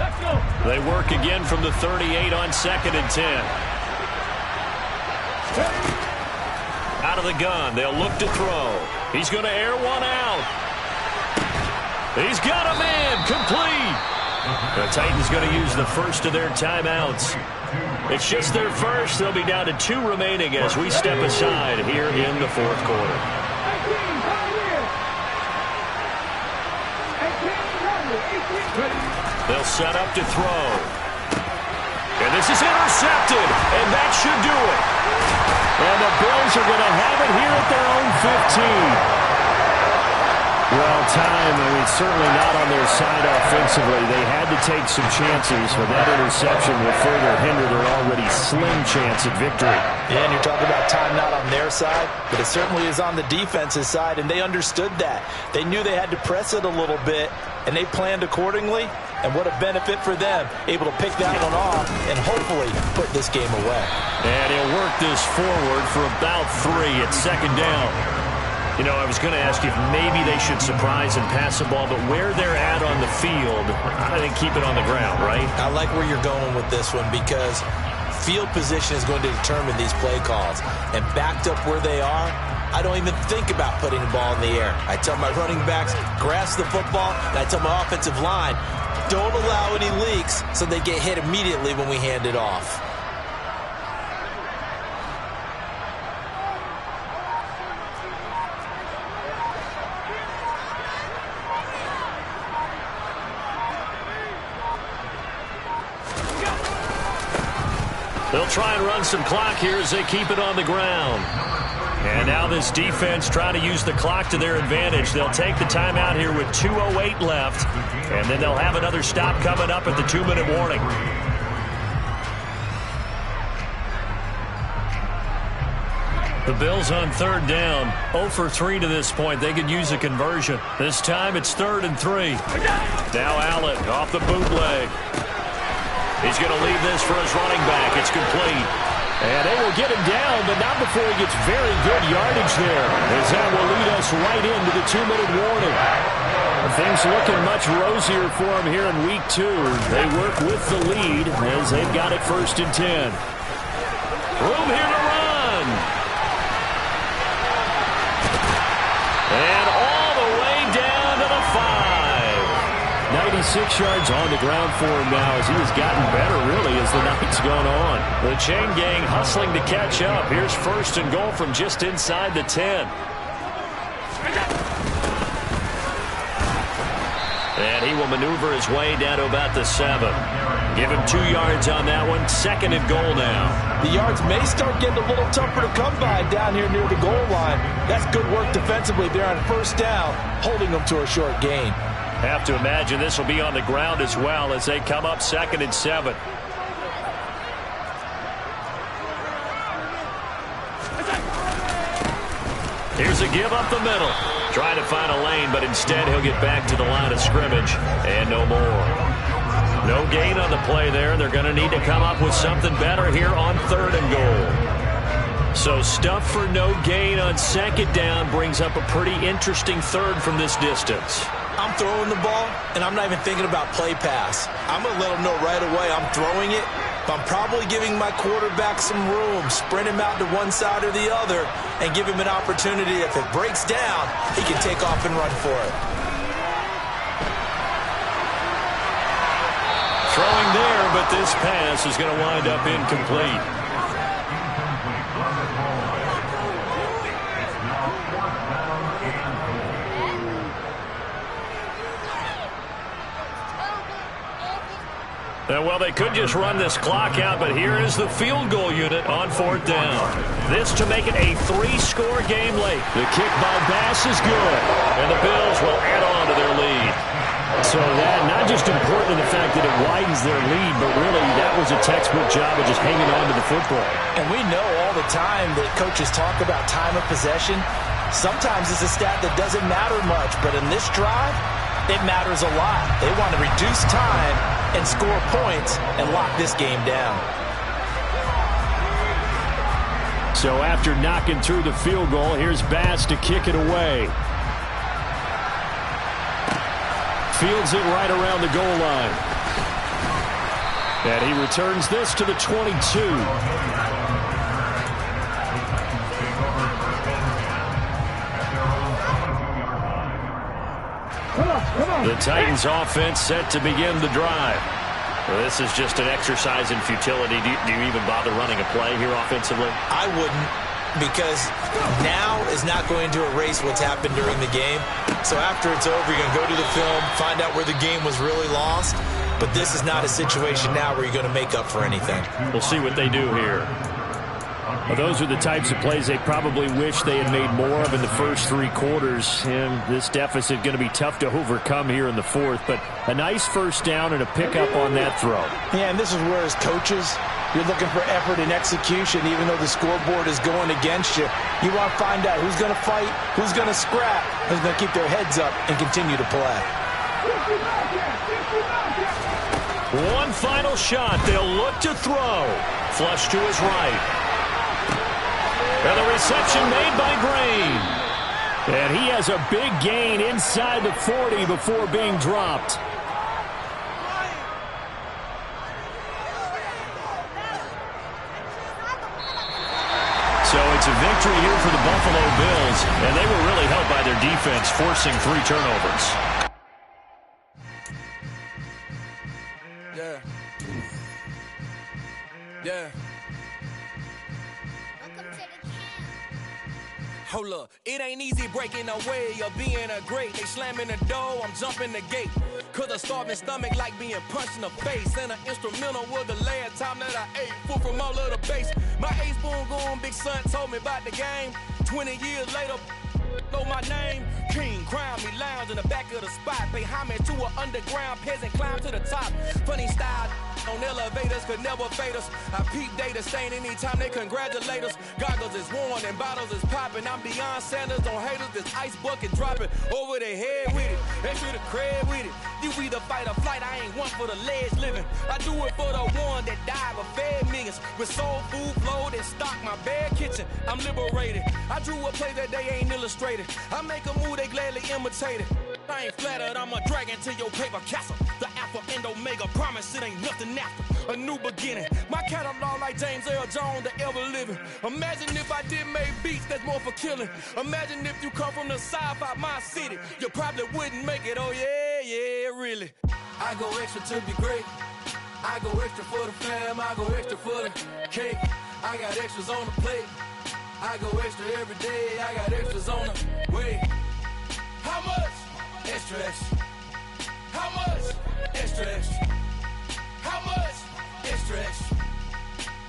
Let's go. They work again from the 38 on 2nd and 10. Out of the gun, they'll look to throw. He's going to air one out. He's got a man, complete. The Titans going to use the first of their timeouts. It's just their first. They'll be down to 2 remaining as we step aside here in the 4th quarter. They'll set up to throw. And this is intercepted, and that should do it. And the Bills are going to have it here at their own 15. Well, time, certainly not on their side offensively. They had to take some chances, but that interception will further hinder their already slim chance at victory. Yeah, and you're talking about time not on their side, but it certainly is on the defense's side, and they understood that. They knew they had to press it a little bit, and they planned accordingly, and what a benefit for them, able to pick that one off and hopefully put this game away. And he'll work this forward for about 3 at 2nd down. You know, I was going to ask you if maybe they should surprise and pass the ball, but where they're at on the field, I think keep it on the ground, right? I like where you're going with this one because field position is going to determine these play calls. And backed up where they are, I don't even think about putting the ball in the air. I tell my running backs, grasp the football, and I tell my offensive line, don't allow any leaks so they get hit immediately when we hand it off. They'll try and run some clock here as they keep it on the ground. And now this defense trying to use the clock to their advantage. They'll take the timeout here with 2:08 left, and then they'll have another stop coming up at the 2-minute warning. The Bills on 3rd down, 0 for 3 to this point. They could use a conversion. This time it's 3rd and 3. Now Allen off the bootleg. He's going to leave this for his running back. It's complete. And they will get him down, but not before he gets very good yardage there, as that will lead us right into the 2-minute warning. Things looking much rosier for him here in week 2. They work with the lead as they've got it 1st and 10. Room here to run. And all the way down to the 5. 96 yards on the ground for him now as he has gotten better, really, as the night's gone on. The chain gang hustling to catch up. Here's 1st and goal from just inside the 10. And he will maneuver his way down to about the 7. Give him 2 yards on that one. 2nd and goal now. The yards may start getting a little tougher to come by down here near the goal line. That's good work defensively there on 1st down, holding them to a short gain. Have to imagine this will be on the ground as well as they come up 2nd and 7. Here's a give up the middle. Trying to find a lane, but instead he'll get back to the line of scrimmage. And no more. No gain on the play there. They're going to need to come up with something better here on 3rd and goal. So stuff for no gain on 2nd down brings up a pretty interesting 3rd from this distance. I'm throwing the ball, and I'm not even thinking about play pass. I'm going to let them know right away I'm throwing it, but I'm probably giving my quarterback some room, sprint him out to one side or the other, and give him an opportunity. If it breaks down, he can take off and run for it. Throwing there, but this pass is going to wind up incomplete. Well, they could just run this clock out, but here is the field goal unit on 4th down. This to make it a 3-score game late. The kick by Bass is good, and the Bills will add on to their lead. So that, not just important in the fact that it widens their lead, but really that was a textbook job of just hanging on to the football. And we know all the time that coaches talk about time of possession. Sometimes it's a stat that doesn't matter much, but in this drive, it matters a lot. They want to reduce time and score points and lock this game down. So after knocking through the field goal, here's Bass to kick it away. Fields it right around the goal line. And he returns this to the 22. The Titans offense set to begin the drive. Well, this is just an exercise in futility. Do you even bother running a play here offensively? I wouldn't, because now is not going to erase what's happened during the game. So after it's over, you're going to go to the film, find out where the game was really lost. But this is not a situation now where you're going to make up for anything. We'll see what they do here. Well, those are the types of plays they probably wish they had made more of in the first 3 quarters. And this deficit going to be tough to overcome here in the 4th. But a nice first down and a pickup on that throw. Yeah, and this is where as coaches, you're looking for effort and execution, even though the scoreboard is going against you. You want to find out who's going to fight, who's going to scrap, who's going to keep their heads up and continue to play. One final shot. They'll look to throw. Flush to his right. And the reception made by Green. And he has a big gain inside the 40 before being dropped. So it's a victory here for the Buffalo Bills, and they were really helped by their defense, forcing 3 turnovers. Yeah. Hold up, it ain't easy breaking away or being a great. They slamming the door, I'm jumping the gate. Cause a starving stomach like being punched in the face. And an instrumental was the last time that I ate food from all of the base. My A-spoon going, big son told me about the game. 20 years later, know my name. King, crown me, lounge in the back of the spot. Pay homage to an underground peasant, climb to the top. Funny style on elevators could never fade us. I peep data stain anytime they congratulate us. Goggles is worn and bottles is popping. I'm beyond Sanders on haters. This ice bucket dropping over their head with it. Extra the cred with it. You either fight or flight. I ain't one for the ledge living. I do it for the one that died but fed millions. With soul food flowed and stocked my bare kitchen. I'm liberated. I drew a play that they ain't illustrated. I make a move they gladly imitate it. I ain't flattered, I'm a dragon to your paper castle. The Alpha and Omega, promise it ain't nothing after. A new beginning. My catalog like James Earl Jones, the ever living. Imagine if I did make beats that's more for killing. Imagine if you come from the south out my city. You probably wouldn't make it, oh yeah, really. I go extra to be great. I go extra for the fam, I go extra for the cake. I got extras on the plate. I go extra every day, I got extras on the way. How much? Extra, extra. How much? Extra, extra. How much? Extra, extra.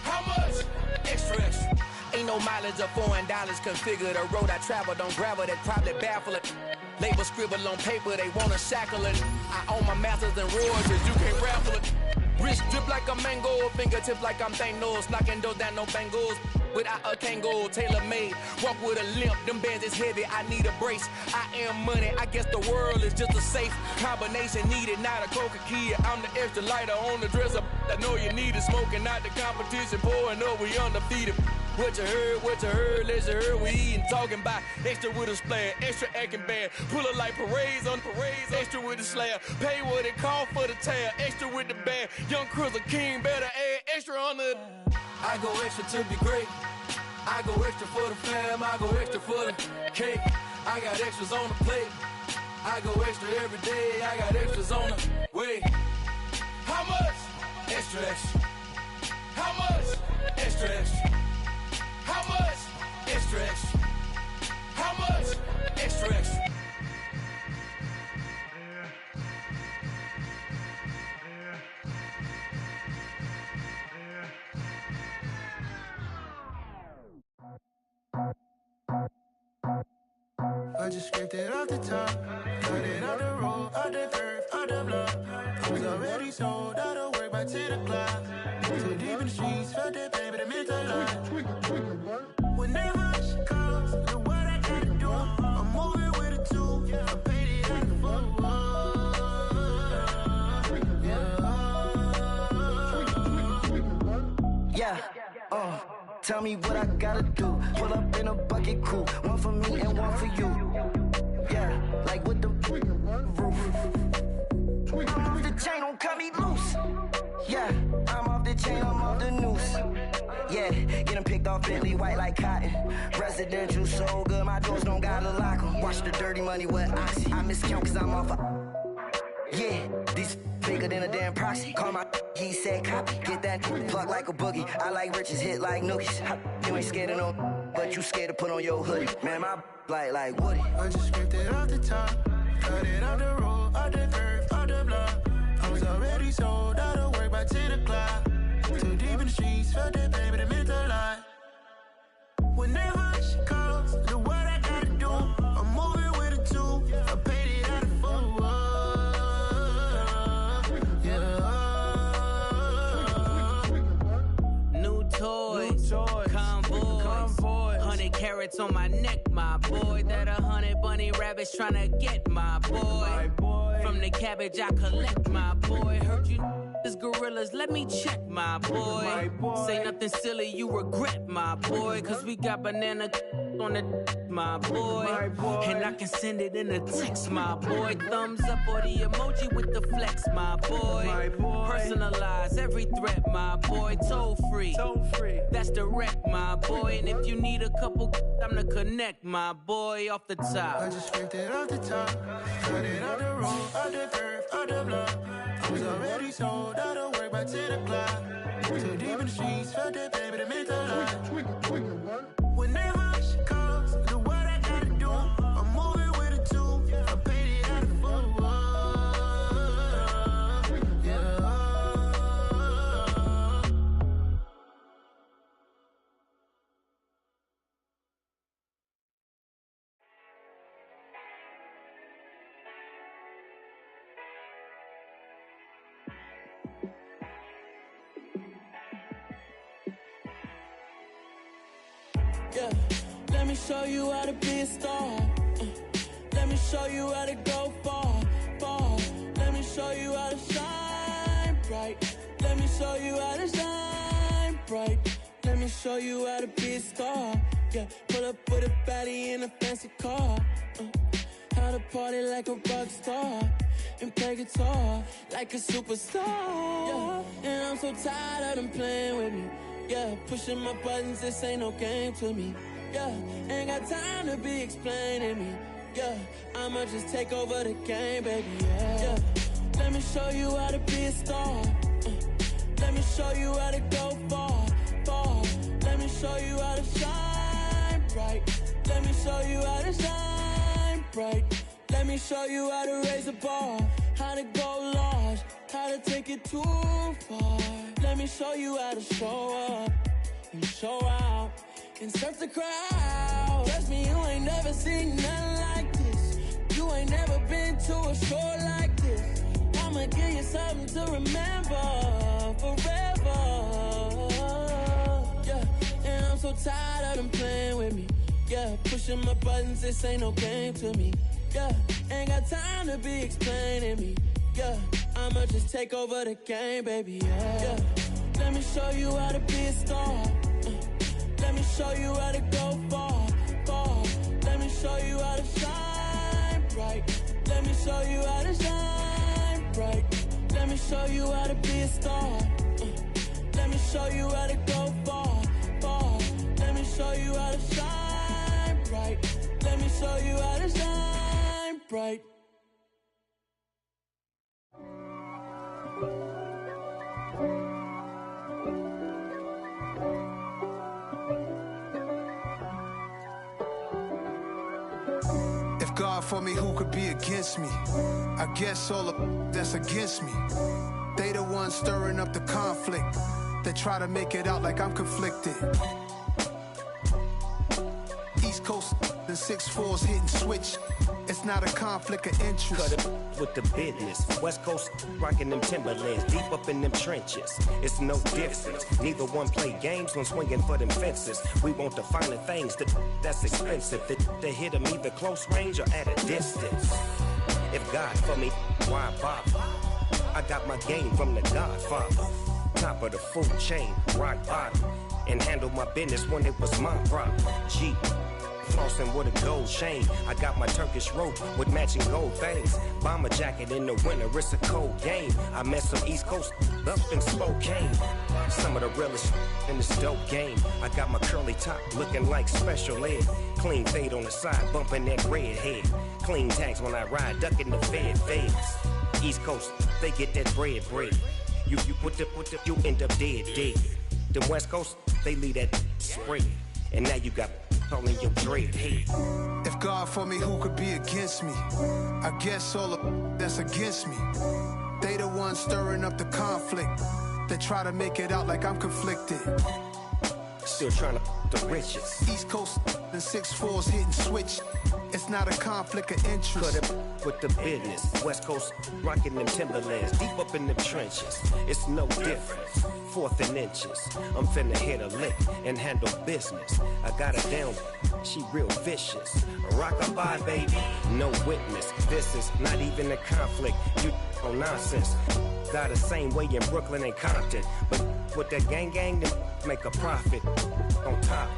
How much? Extra, extra. Ain't no mileage of $4 configure the road I travel. Don't gravel that probably baffle it. Label scribble on paper, they wanna shackle it. I own my masters and royalties, you can't raffle it. Wrist drip like a mango, fingertips like I'm Thanos. Knocking those down, no bangles. Without a Kango, tailor-made. Walk with a limp, them bands is heavy, I need a brace. I am money, I guess the world is just a safe combination needed, not a coca key. I'm the extra lighter on the dresser. I know you need it, smoking out the competition, pouring up, we undefeated. What you heard, let's heard, we eating, talking about extra with a splash, extra acting bad. Pull it like parades on parades, extra with the slab. Pay what it cost for the tab, extra with the bag. Young Chris, a king, better add extra on the... I go extra to be great. I go extra for the fam, I go extra for the cake. I got extras on the plate. I go extra every day, I got extras on the way. How much? Extra, extra. How much? Extra, extra. How much? Extra, extra. How much? Extra, extra. I just scraped it off the top. Cut it out the road, out the curve, out the block. I was already sold, out of work by 10 o'clock. Too deep in the streets, felt that baby, the mental line. Whenever she calls, know what I gotta do. I'm moving with a two, I paid it out the full. Yeah, tell me what I gotta do. Pull up in a bucket crew, one for me and one for you. Yeah, like with the roof. I'm off the chain, don't cut me loose. Yeah, I'm off the chain, I'm off the noose. Yeah, get them picked off Bentley, white like cotton. Residential so good, my doors don't gotta lock them. Watch the dirty money with oxy. I miscount cause I'm off a... Yeah, these bigger than a damn proxy. Call my he said copy. Get that plug like a boogie. I like riches, hit like nookies. You ain't scared of no, but you scared to put on your hoodie. Man, my like Woody. I just scraped it off the top. Cut it out the road, out the curve, out the block. I was already sold, out of work by 10 o'clock. Too deep in the streets, felt that baby, the mental line. Whenever she calls, know what I gotta do. I'm moving with a two, I paid it out of full. New toys, convoy, 100 carats on my neck, my boy. That 100 bunny rabbits tryna get my boy. From the cabbage I collect, my boy. Heard you is gorillas, let me check, my boy. Say nothing silly, you regret, my boy. Cause we got banana on the my boy. And I can send it in a text, my boy. Thumbs up or the emoji with the flex, my boy. Personalize every threat, my boy. Toll free, that's direct, my boy. And if you need a couple, I'm to connect, my boy. Off the top, I just scraped it off the top. Cut it out the road, out the curve, out the block. I was already sold, out of work by 10 o'clock. Too deep in the streets, felt that baby, the mental line. Whenever she calls, know what I gotta do. I'm moving with a two, I paid it out of full. Yeah, let me show you how to be a star. Let me show you how to go far, far. Let me show you how to shine bright. Let me show you how to shine bright. Let me show you how to be a star. Yeah, pull up with a baddie in a fancy car. How to party like a rock star and play guitar like a superstar. Yeah, and I'm so tired of them playing with me. Yeah, pushing my buttons, this ain't no game to me. Yeah, ain't got time to be explaining me. Yeah, I'ma just take over the game, baby. Yeah, let me show you how to be a star. Let me show you how to go far, far. Let me show you how to shine bright. Let me show you how to shine bright. Let me show you how to raise a bar, how to go large, how to take it too far. Let me show you how to show up and show out and surf the crowd. Trust me, you ain't never seen nothing like this. You ain't never been to a show like this. I'ma give you something to remember forever. Yeah, and I'm so tired of them playing with me. Yeah, pushing my buttons, this ain't no game to me. Yeah, ain't got time to be explaining me. Yeah, I'ma just take over the game, baby. Yeah, let me show you how to be a star. Let me show you how to go far, far. Let me show you how to shine bright. Let me show you how to shine bright. Let me show you how to be a star. Let me show you how to go far, far. Let me show you how to shine bright. Let me show you how to shine bright. If God for me, who could be against me? I guess all the that's against me. They the ones stirring up the conflict. They try to make it out like I'm conflicted. East Coast and 6'4's hitting switch. It's not a conflict of interest. Cut it with the business. West Coast rocking them Timberlands, deep up in them trenches. It's no difference. Neither one play games when swinging for them fences. We want the finer things that's expensive. That hit them either close range or at a distance. If God for me, why bother? I got my game from the Godfather. Top of the food chain, rock bottom. And handle my business when it was my problem. G. Flossing with a gold chain. I got my Turkish rope with matching gold things. Bomber jacket in the winter, it's a cold game. I met some East Coast up in Spokane. Some of the realest in this dope game. I got my curly top looking like special ed. Clean fade on the side, bumping that red head. Clean tags when I ride, ducking the feds. East Coast, they get that bread. You you end up dead. Them West Coast, they leave that spray. And now you got all in your dread head. If God for me, who could be against me? I guess all of that's against me. They the ones stirring up the conflict. They try to make it out like I'm conflicted. Still trying to the riches. East Coast and 6'4's hitting switch. It's not a conflict of interest. Cut it with the business. West Coast rocking them Timberlands, deep up in them trenches. It's no difference. 4th and inches. I'm finna hit a lick and handle business. I got her down, she real vicious. Rock-a-bye, baby, no witness. This is not even a conflict. You on nonsense. Got the same way in Brooklyn and Compton. But with that gang, then make a profit. On top,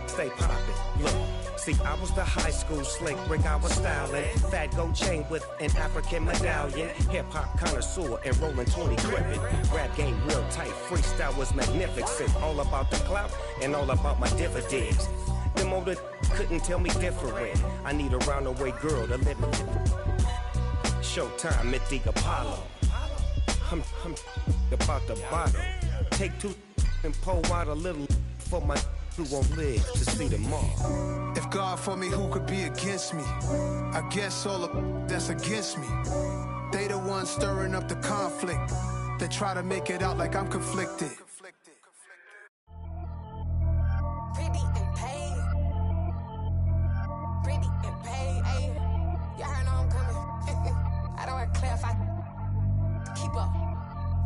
stay poppin'. Look. See, I was the high school slick Rick, I was styling. Fat gold chain with an African medallion. Hip-hop connoisseur and rolling 20 gripping. Rap game real tight, freestyle was magnificent. All about the clout and all about my dividends. Them older couldn't tell me different. I need a roundaway girl to live in. Showtime at the Apollo. I'm about the bottle. Take 2 and pour out a little for my who won't live to see them all. If God for me, who could be against me? I guess all of that's against me. They the ones stirring up the conflict. They try to make it out like I'm conflicted. Pretty and paid. Pretty and paid, ayy. Y'all heard I'm coming. I don't want to clarify. Keep up.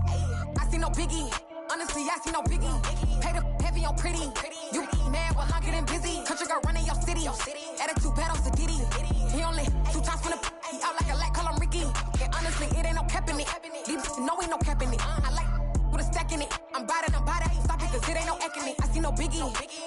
Ayy. I see no biggie. Honestly, I see no biggie. Pay the heavy on pretty. You mad while I'm getting busy. Country girl running your city. Attitude bad on the Diddy. He only 2 times from the he out like a light, call him Ricky. And honestly, it ain't no cap in it. Leave no ain't no cap in it. I like with a stack in it. I'm by that. Stop it, cause it ain't no eck in it. I see no biggie.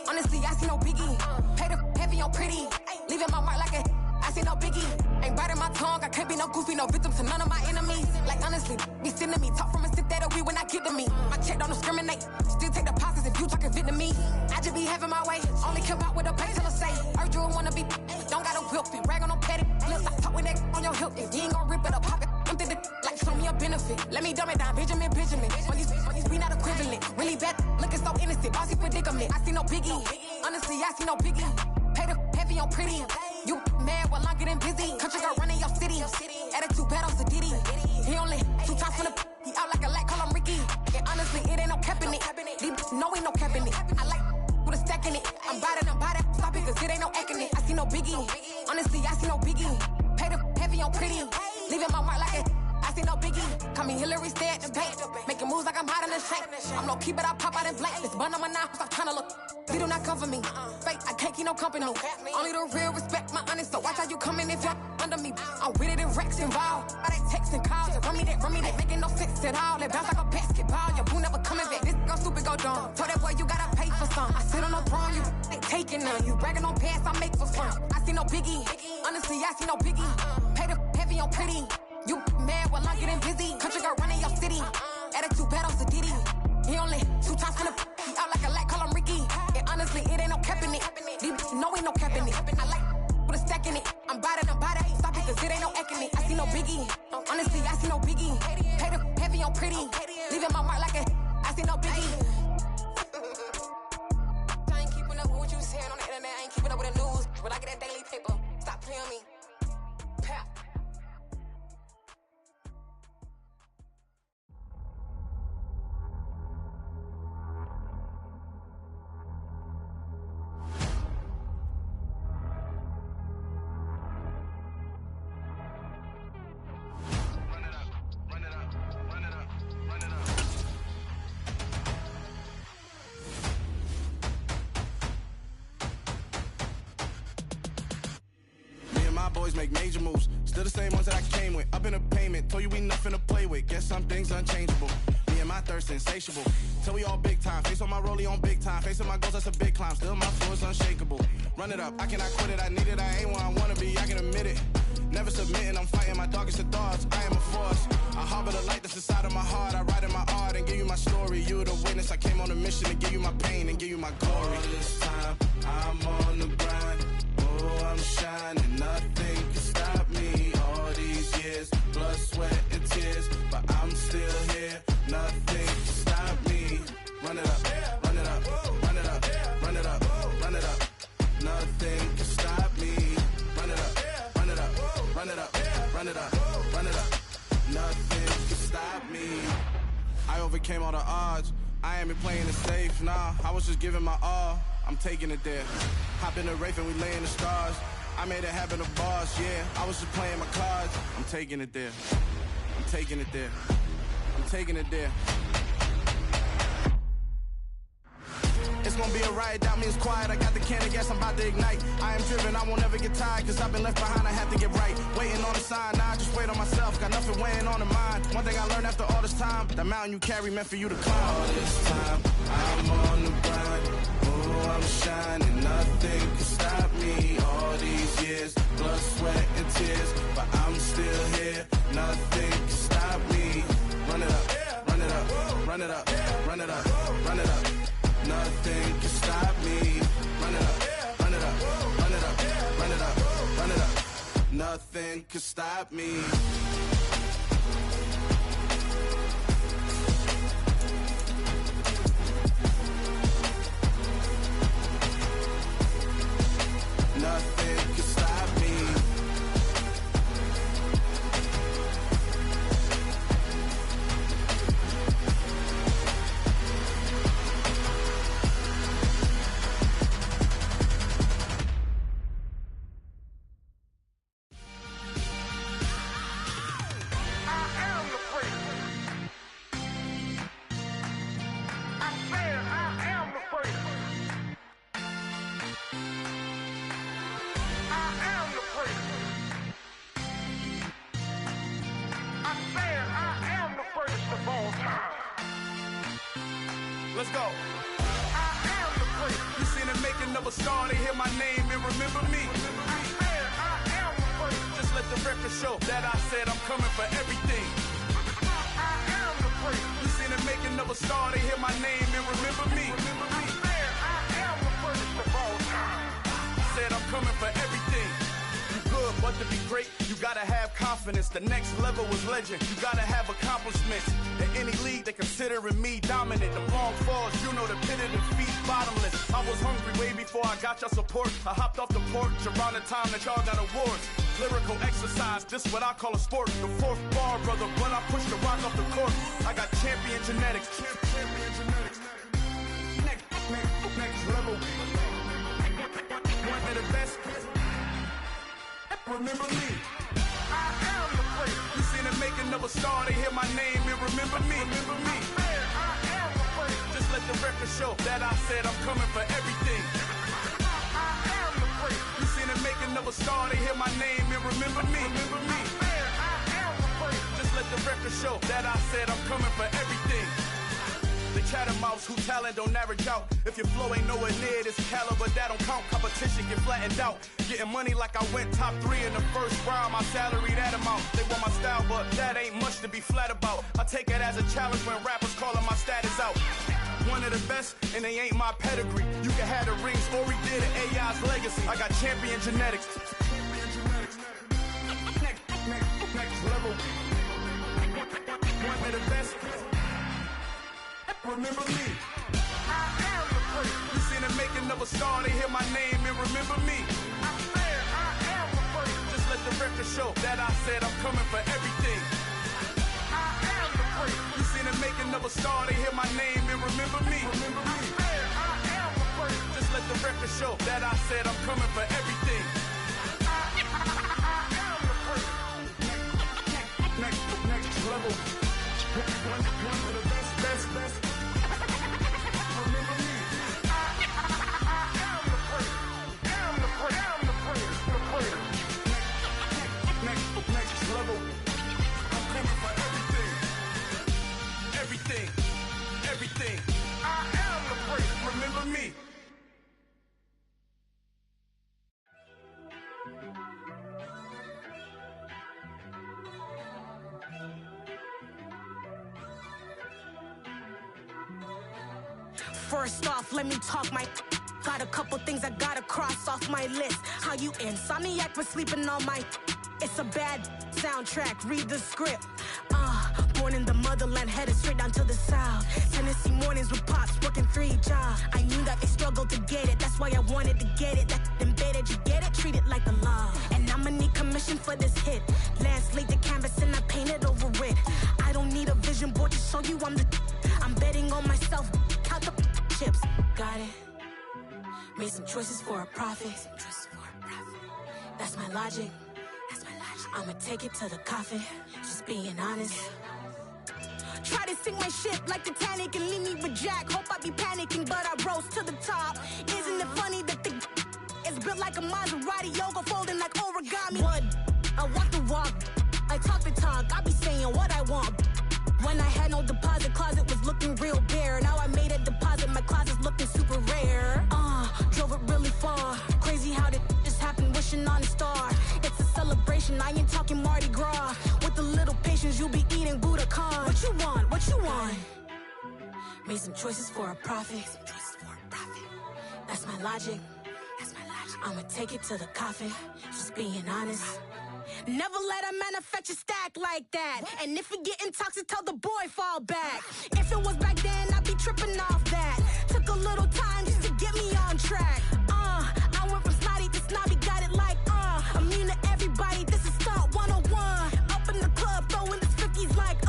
Honestly, I see no biggie. Pay the heavy on pretty. Leaving my mark like a I see no biggie. Ain't biting my tongue. I can't be no goofy, no victim to none of my enemies. Like honestly, be sending me talk from a sit that we when I get to me. My check don't discriminate. Still take deposits if you talking Vietnamese. I just be having my way. Only come out with a pay till I say. Urge you wanna be. Don't got a whip. Rag on no petty. Look, I talk with that on your hip. If you ain't gon' rip it up, pop it. Empty the like show me a benefit. Let me dumb it down, Benjamin. On these we not equivalent. Really bad, looking so innocent. Bossy predicament. I see no biggie. Honestly, I see no biggie. Pay the heavy on pretty. You mad while I'm getting busy. Country girl running your city. Attitude bad on the Diddy. He only 2 times from the he out like a light, call him Ricky. And honestly, it ain't no cap in it. No ain't no cap in it. I like with a stack in it. I'm by that. Stop it, cause it ain't no eck in it. I see no biggie. Honestly, I see no biggie. Pay the heavy on pretty. Leaving my mark like it. I see no biggie. Call me Hillary, stay at the bank. Making moves like I'm hot in the shank. I'm low key, but I pop out in blank. This bun on my knife, stop trying to look. They do not come for me. Fake, I can't keep no company. Only the real respect my honest. So watch how you coming if you're under me. I'm with it and Rex involved. By they texting calls. Run me that, making no sense at all. They bounce like a basketball. Your boo never coming back. This go stupid, go dumb. Told that boy you gotta pay for some. I sit on the throne, you ain't taking none. You bragging on pants, I make for fun. I see no biggie. Honestly, I see no biggie. Pay the heavy on pretty. You mad while I'm getting busy. Country girl running your city. Attitude bad on the Diddy. He only 2 times from the he out like a light, call him Ricky. And honestly, it ain't no cap in it. No ain't no cap in it. I like with a stack in it. I'm by that. Stop it, cause it ain't no eck in it. I see no biggie. Honestly, I see no biggie. Pay the heavy on pretty. Leaving my mark like a I see no biggie. I ain't keeping up with what you saying on the internet. I ain't keeping up with the news. But I get that daily paper. Stop playing me. Pap. always make major moves. Still the same ones that I came with. Up in a payment, told you we nothing to play with. Guess some things unchangeable. Me and my thirst insatiable. Till we all big time. Face on my rollie on big time. Facing my goals, that's a big climb. Still my flow is unshakable. Run it up, I cannot quit it. I need it, I ain't where I wanna be, I can admit it. Never submitting, I'm fighting my darkest of thoughts. I am a force. I harbor the light that's inside of my heart. I write in my art and give you my story. You are the witness. I came on a mission to give you my pain and give you my glory. All this time, I'm on the grind. Oh, I'm shining. Nothing can stop me. All these years, blood, sweat, and tears. But I'm still here. Nothing can stop me. Run it up, run it up, run it up, run it up, run it up. Nothing can stop me. Run it up, run it up, run it up, run it up, run it up. Nothing can stop me. I overcame all the odds. I ain't been playing it safe, nah. I was just giving my all. I'm taking it there. Hop in the Wraith and we lay in the stars. I made it happen to boss, yeah. I was just playing my cards. I'm taking it there. I'm taking it there. I'm taking it there. It's gonna be a riot, that means quiet. I got the can of gas, I'm about to ignite. I am driven, I won't ever get tired, cause I've been left behind, I have to get right. Waiting on a sign, now I just wait on myself. Got nothing weighing on the mind. One thing I learned after all this time, the mountain you carry meant for you to climb. All this time, I'm on the grind. Oh, I'm shining, nothing can stop me. All these years, blood, sweat, and tears. But I'm still here, nothing can stop me. Run it up, run it up, run it up, run it up, run it up. Nothing can stop me. Run it up, run it up, run it up, run it up, run it up. Nothing can stop me. Nothing can stop me. Let's go. I am the place. You seen the making of a star, they hear my name and remember me. I am the place. Just let the record show that I said I'm coming for everything. I am the place. You seen the making of a star, they hear my name and remember me. I am the first of all time. Said I'm coming for everything. You good, but to be great, you gotta have confidence. The next level was legend. You gotta have accomplishments. In any league, they considering me dominant. The long falls, you know the pit of defeat, bottomless. I was hungry way before I got your support. I hopped off the porch around the time that y'all got awards. Lyrical exercise, this what I call a sport. The fourth bar, brother, when I push the rock off the court. I got champion genetics. Champion genetics. Next level. One of the best. Remember me. I am the place. You seen the making of a star, they hear my name and remember me. Remember me. I am the place. Just let the record show that I said I'm coming for everything. I am the place. You seen the making of a star, they hear my name and remember me. Remember me. I am the place. Just let the record show that I said I'm coming for everything. The chattermouths who talent don't average out. If your flow ain't nowhere near this caliber, that don't count. Competition get flattened out. Getting money like I went top 3 in the first round. My salary that amount. They want my style, but that ain't much to be flat about. I take it as a challenge when rappers calling my status out. One of the best, and they ain't my pedigree. You can have the rings, or we did it, AI's legacy. I got champion genetics. Next level. One of the best. Remember me. I am the place. You seen the making of a star, they hear my name and remember me. I am the place. Just let the record show that I said I'm coming for everything. I am the place. You seen the making of a star, they hear my name and remember me. Remember me. I am the place. Just let the record show that I said I'm coming for everything. I am the place. Next level. One of the best. follow. I'm coming for everything. Everything. Everything. I am the prince. Remember me. First off, let me talk my. Got a couple things I gotta cross off my list. How you insomniac for sleeping on my. It's a bad soundtrack, read the script. Born in the motherland, headed straight down to the south. Tennessee mornings with pops, working 3 jobs. I knew that they struggled to get it, that's why I wanted to get it. That embedded, you get it, treat it like the law. And I'ma need commission for this hit. Lance laid the canvas and I painted over it. I don't need a vision board to show you I'm the. I'm betting on myself, count the chips. Got it. Made some choices for a profit. That's my logic. I'ma take it to the coffin. Just being honest. Try to sink my ship like Titanic and leave me with Jack. Hope I be panicking, but I rose to the top. Isn't it funny that the is built like a Maserati, yoga folding like origami? What? I walk the walk. I talk the talk. I be saying what I want. When I had no deposit, closet was looking real bare. Now I made a deposit, my closet's looking super rare. Drove it really far. Crazy how did just happen, wishing on a star. It's a celebration, I ain't talking Mardi Gras. With a little patience, you'll be eating Budokan. What you want? What you want? Made some choices for a profit. That's my logic. I'ma take it to the coffin. Just being honest. Never let a manufacture stack like that. And if it getting toxic, tell the boy fall back. If it was back then, I'd be tripping off that. Took a little time just to get me on track. I went from snotty to snobby, got it like immune to everybody, this is stunt 101. Up in the club, throwing the 50s like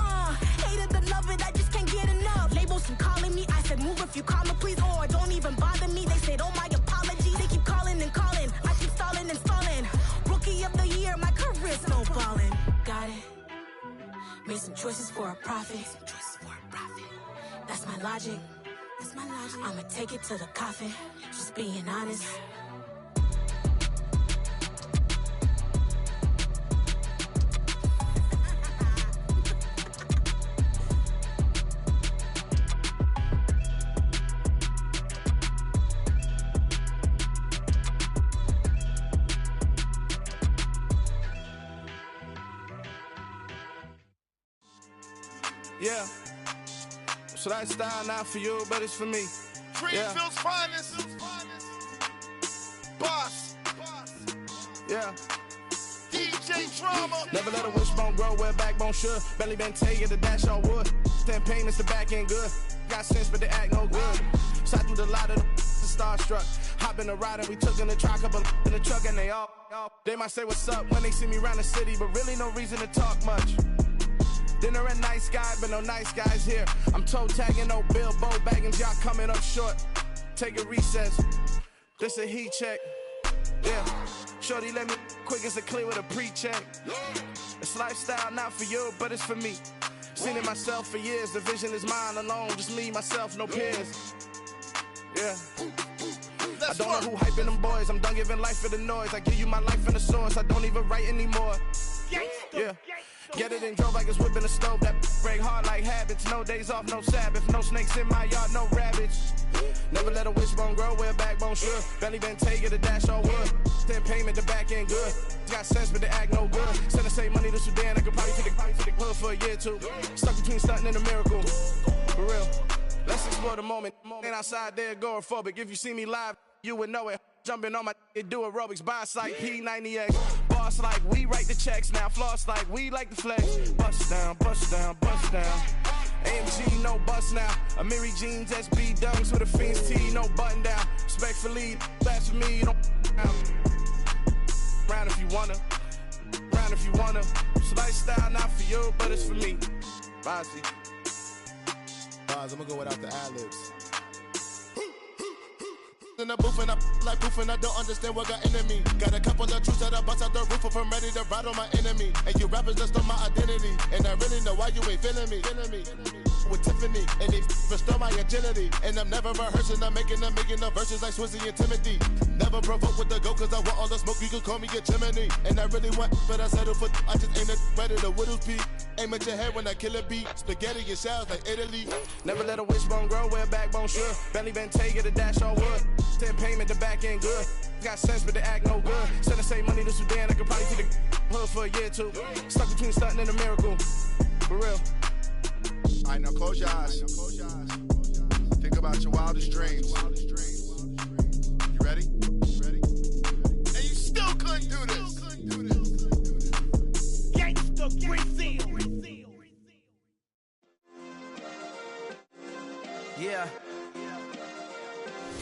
hated to love it, I just can't get enough. Labels from calling me, I said move if you call me please, or don't even bother me. They said oh my apologies, they keep calling and calling. I keep stalling and stalling. Rookie of the year, my career's snowballing. Got it. Made some choices for a profit. That's my logic. I'ma take it to the coffin. Just being honest. Yeah. So that style not for you, but it's for me. Greenfield's finest. Boss. Yeah. DJ Drama. Never let a wishbone grow where backbone should. Belly been taking the dash on wood. 10 payments, the back end good. Got sense, but they act no good. Shot through the lot of the starstruck. Hop in the ride and we took in the truck, couple in the truck and they all. They might say what's up when they see me around the city, but really no reason to talk much. Dinner at Nice Guy, but no nice guys here. I'm toe tagging, no Bilbo baggins, y'all coming up short. Take a recess, this a heat check. Yeah, shorty let me quick as a clear with a pre-check. It's lifestyle not for you, but it's for me. Seen it myself for years, the vision is mine alone. Just me, myself, no peers. Yeah. I don't know who hyping them boys, I'm done giving life for the noise. I give you my life in the source, I don't even write anymore. Yeah. Get it and drove like it's whipping a stove. That break hard like habits. No days off, no Sabbath. No snakes in my yard, no rabbits. Never let a wishbone grow where a backbone should. Belly been taking the dash on wood. 10 payment, the back end good. Got sense, but they act no good. Send the same money to Sudan. I could probably take the hood for a year or two. Stuck between stunting and a miracle. For real. Let's explore the moment. Ain't outside there agoraphobic. If you see me live, you would know it. Jumping on my do aerobics, boss like P90X. Boss like we write the checks now. Floss like we like the flex. Bust down, bust down, bust down. AMG, no bust now. Amiri jeans, SB dunks with a Fiends T, no button down. Respectfully, that's for me, you don't round if you wanna. Round if you wanna. It's lifestyle not for you, but it's for me. Bozzy. I'm gonna go without the ad-libs. In the booth and I like proof and I don't understand what got into me. Got a couple of truths that I bust out the roof if I'm ready to ride on my enemy. And you rappers just on my identity, and I really know why you ain't feeling me. with Tiffany. And they restore my agility. And I'm never rehearsing, I'm making the verses like Swizzy and Timothy. Never provoke with the go, cause I want all the smoke, you can call me a chimney. And I really want, but I settle for, I just ain't ready to whittles pea. Aim at your head when I kill a beat. Spaghetti and shells like Italy. Never let a wishbone grow where a backbone should. Bentley Bentayga, the dash all wood. 10 payment, the back end good. Got sense, but the act no good. Send and save money to Sudan, I could probably see the hood for a year or two. Stuck between stunting and a miracle. For real. Alright, now close your eyes. Think about your wildest dreams. You ready? And you still couldn't do this. Gangsta Brazil. Yeah.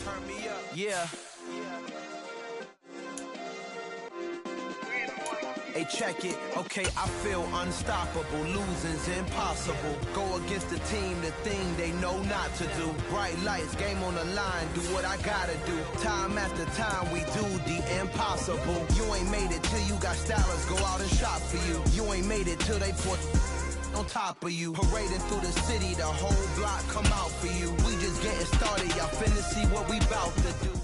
Turn me up. Yeah. Hey, check it. Okay, I feel unstoppable. Losing's impossible. Go against the team, the thing they know not to do. Bright lights, game on the line. Do what I gotta do. Time after time, we do the impossible. You ain't made it till you got stylers go out and shop for you. You ain't made it till they put on top of you. Parading through the city, the whole block come out for you. We just getting started. Y'all finna see what we bout to do.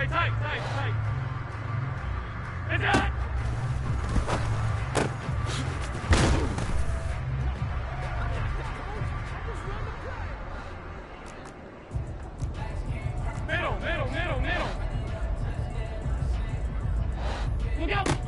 Hey, tight. It's out. Middle. Look out.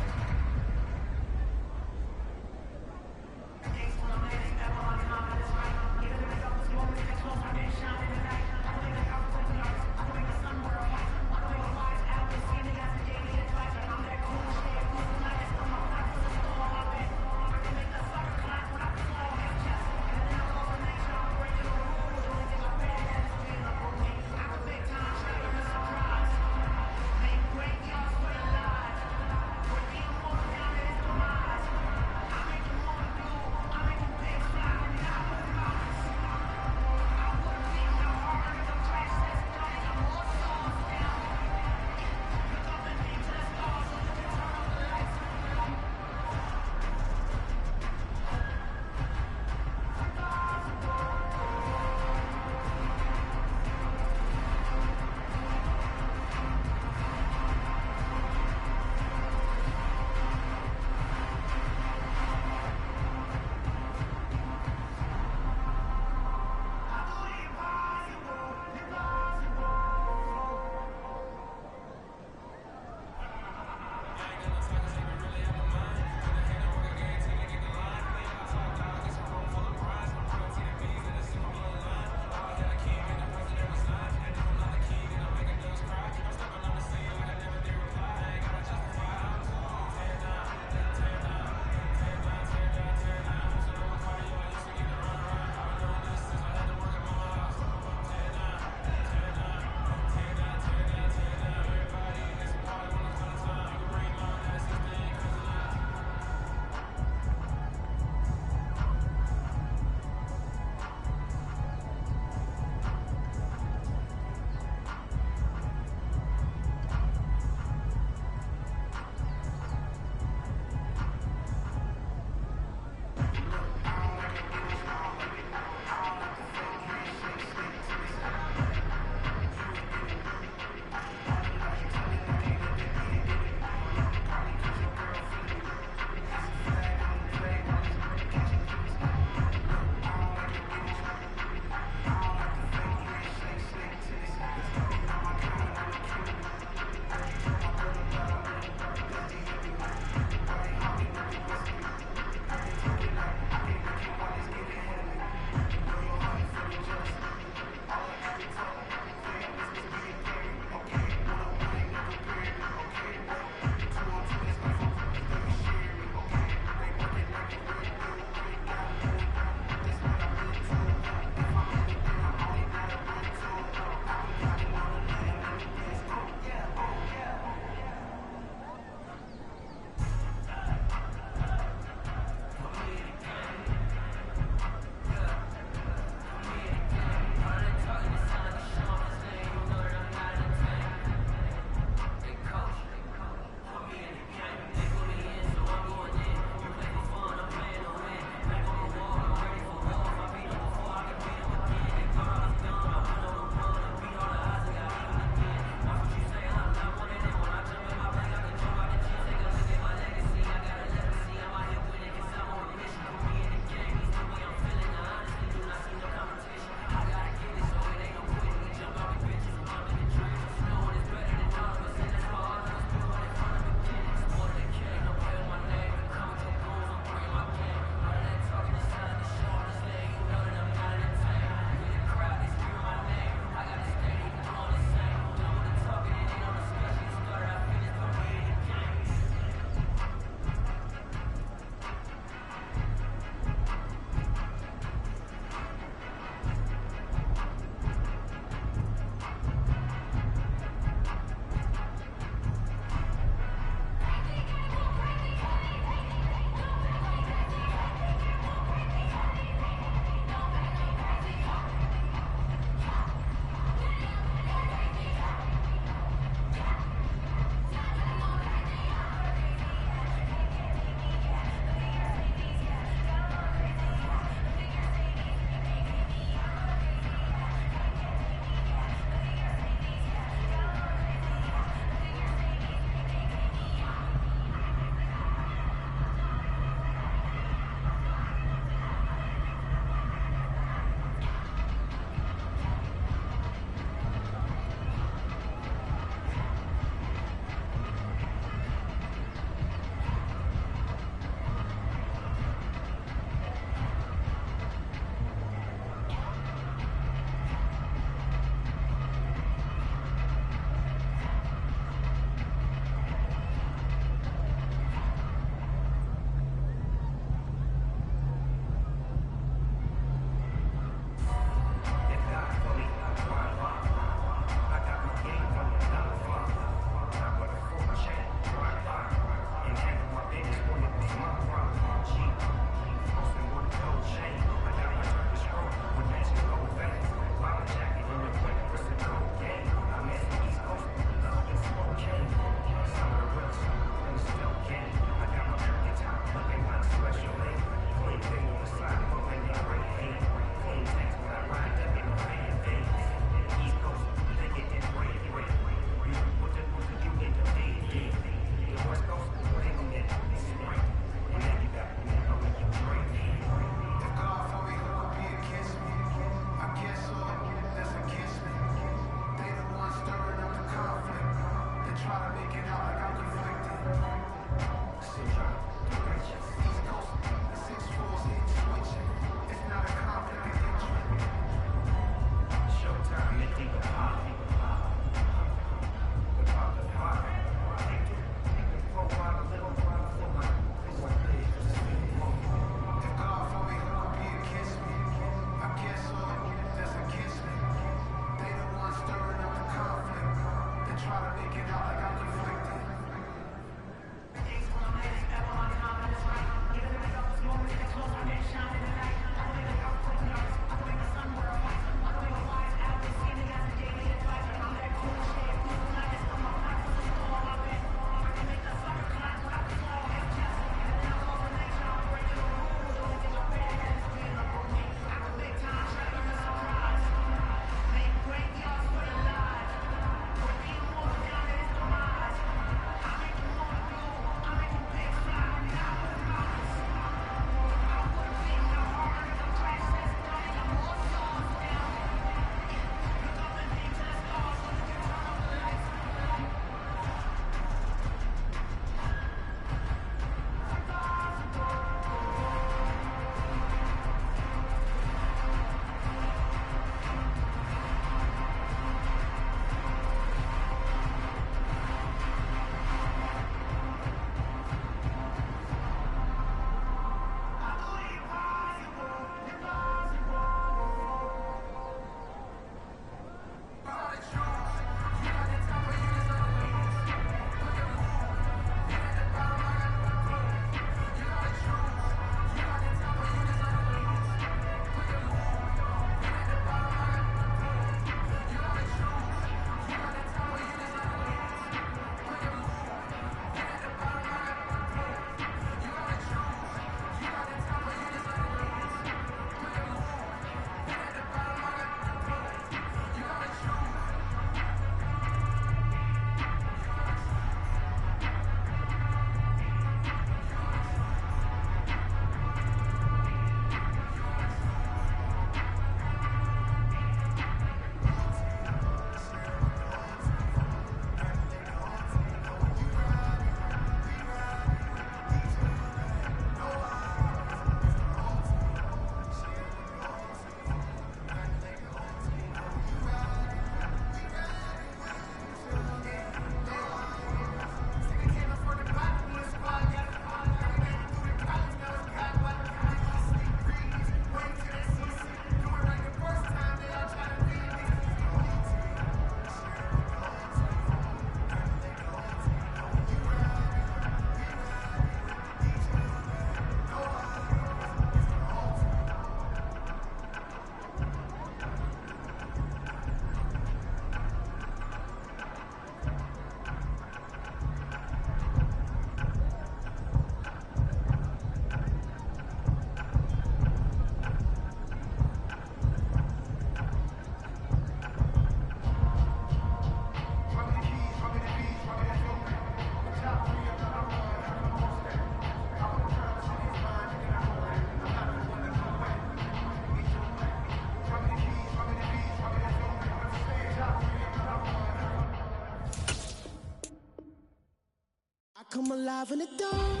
come alive in the dark,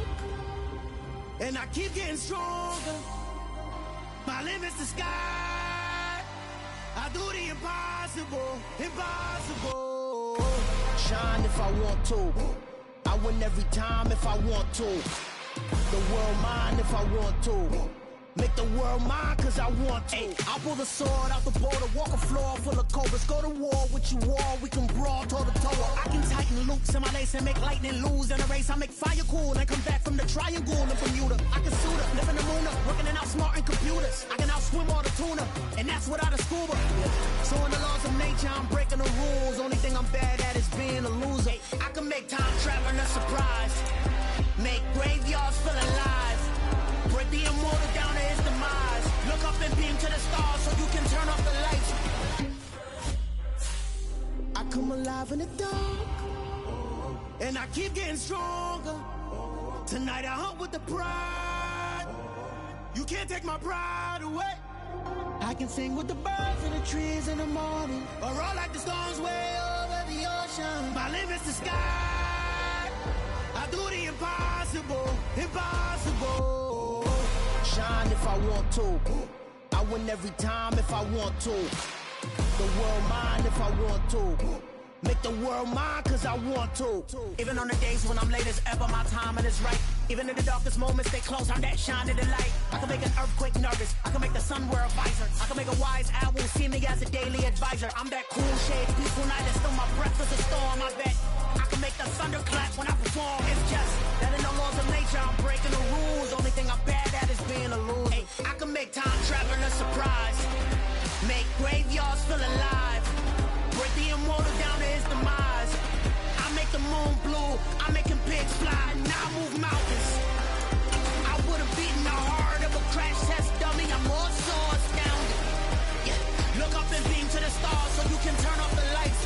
and I keep getting stronger. My limit's the sky. I do the impossible, impossible. Shine if I want to. I win every time if I want to. The world mine if I want to. Make the world mine cause I want to. I pull the sword out the border, walk a floor full of cobras. Go to war with you all, we can brawl toe to toe. I can tighten loops in my lace and make lightning lose in a race. I make fire cool and come back from the triangle in Bermuda. I can suit up, live in the moon up, working and outsmarting computers. I can outswim all the tuna, and that's without a scuba. So in the laws of nature, I'm breaking the rules. Only thing I'm bad at is being a loser. I can make time traveling a surprise, make graveyards feel alive, break the immortal down to his demise. Look up and beam to the stars so you can turn off the lights. I come alive in the dark, and I keep getting stronger. Tonight I hunt with the pride. You can't take my pride away. I can sing with the birds and the trees in the morning, or roll like the storms way over the ocean. My limit's the sky. I do the impossible, impossible. Shine if I want to. I win every time if I want to. The world mine if I want to. Make the world mine cause I want to. Even on the days when I'm late as ever, my timing is right. Even in the darkest moments, stay close, I'm that shining the light. I can make an earthquake nervous, I can make the sun wear a visor. I can make a wise owl see me as a daily advisor. I'm that cool shade, peaceful night, and still my breath is a storm. I bet I can make the thunder clap when I perform. It's just that in the laws of nature, I'm breaking the rules. Only thing I'm bad at is being a loser. Hey, I can make time traveling a surprise, make graveyards feel alive, break the immortal down to his demise. I make the moon blue, I'm making pigs fly, now I move mountains. I would've beaten the heart of a crash test dummy, I'm more so astounded. Yeah. Look up and beam to the stars so you can turn off the lights.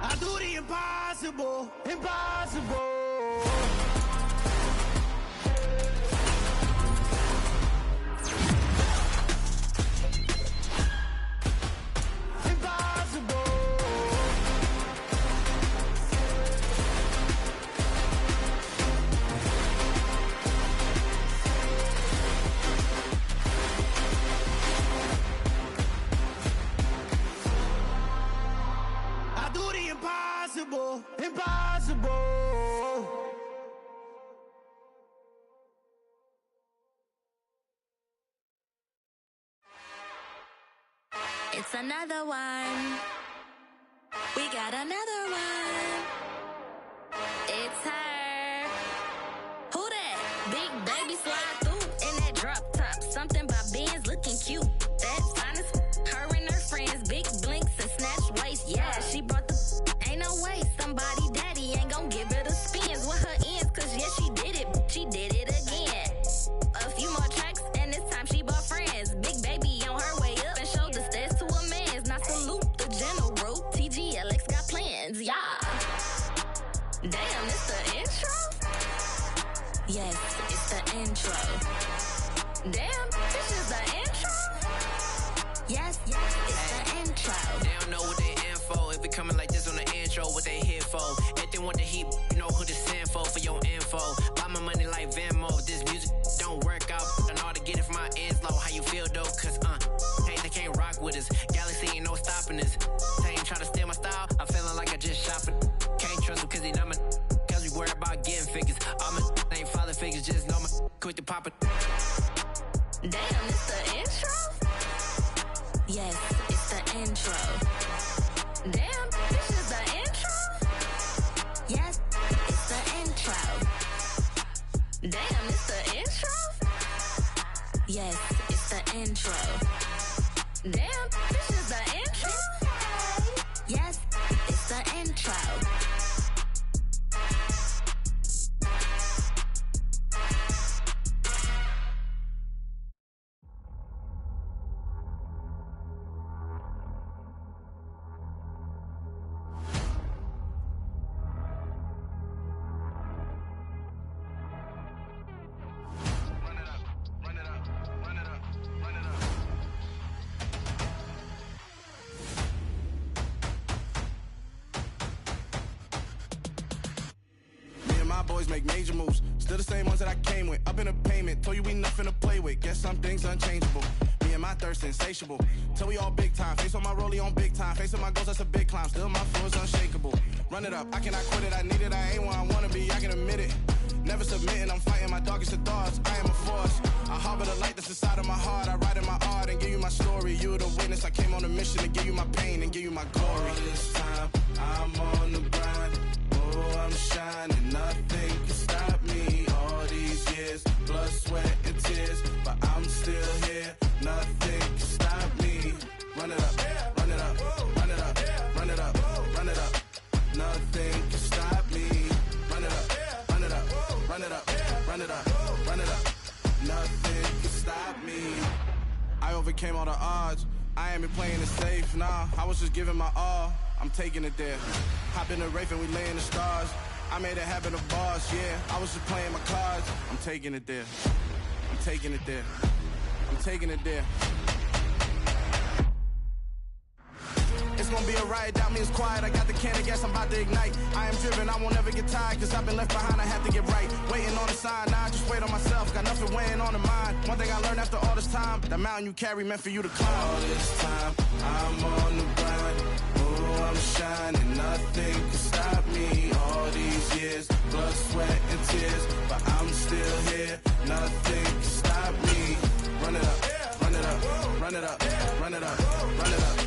I do the impossible, impossible. Impossible, impossible. It's another one. We got another one. It's her. Who that? Big baby slide through in that drop top. Something by Benz looking cute. That's honest. Her and her friends, big blinks and snatch waist. Yeah, she brought the. Ain't no way somebody daddy ain't gon' give her the spins with her ends. Cause yeah, she did it. She did it again. A few more tracks and this time she bought friends. Big baby on her way up and showed the stairs to a man's. Now salute the general. TGLX got plans. Yeah. Damn, it's the intro? Yes, it's the intro. Damn, this is the intro? Yes, it's the intro. They don't know what they in for. If it coming like this on the intro, what they here for? If they want the heat, you know who to send for your info. Buy my money like Venmo. If this music don't work out, I know how to get it from my ends low. How you feel though? Cause hey, they can't rock with us. Galaxy ain't no stopping us. They ain't try to steal my style. I'm feeling like I just shop it. Can't trust them cause they not my. Cause we worry about getting figures. All my ain't father figures, just know my quick to pop it. Damn, it's the intro? Yes, it's the intro. Damn, this is the intro? Yes, it's the intro. Damn, it's the intro? Yes, it's the intro. Damn, this is the intro? Yes, it's the intro. boys make major moves. Still the same ones that I came with. Up in the payment, told you we nothing to play with. Guess some things unchangeable. Me and my thirst insatiable. Till we all big time. Face on my rollie on big time. Facing my goals, that's a big climb. Still my flow is unshakable. Run it up, I cannot quit it. I need it, I ain't where I wanna be, I can admit it. Never submitting, I'm fighting my darkest of thoughts. I am a force. I harbor the light that's inside of my heart. I write in my art and give you my story. You the witness, I came on a mission to give you my pain and give you my glory. All this time, I'm on the grind. Oh, I'm shining, nothing can stop me. All these years, blood, sweat, and tears, but I'm still here. Nothing can stop me. Run it up, run it up, run it up, run it up, run it up. Nothing can stop me. Run it up, run it up, run it up, run it up, run it up. Nothing can stop me. I overcame all the odds. I ain't been playing it safe, nah. I was just giving my all. I'm taking it there. Hop in the Wraith and we lay in the stars. I made it happen, a boss, yeah. I was just playing my cards. I'm taking it there. I'm taking it there. I'm taking it there. It's gonna be a riot, doubt me it's quiet. I got the can of gas, I'm about to ignite. I am driven, I won't ever get tired, cause I've been left behind, I have to get right. Waiting on the sign, now I just wait on myself. Got nothing weighing on the mind. One thing I learned after all this time, the mountain you carry meant for you to climb. All this time, I'm on the grind. Oh, I'm shining, nothing can stop me. All these years, blood, sweat, and tears, but I'm still here. Nothing can stop me. Run it up, run it up, run it up, run it up, run it up.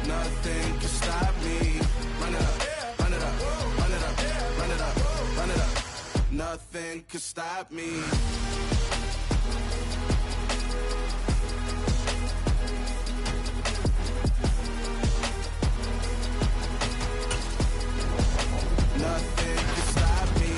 Nothing can stop me. Run it up, run it up, run it up, run it up, run it up. Nothing can stop me. Nothing can stop me.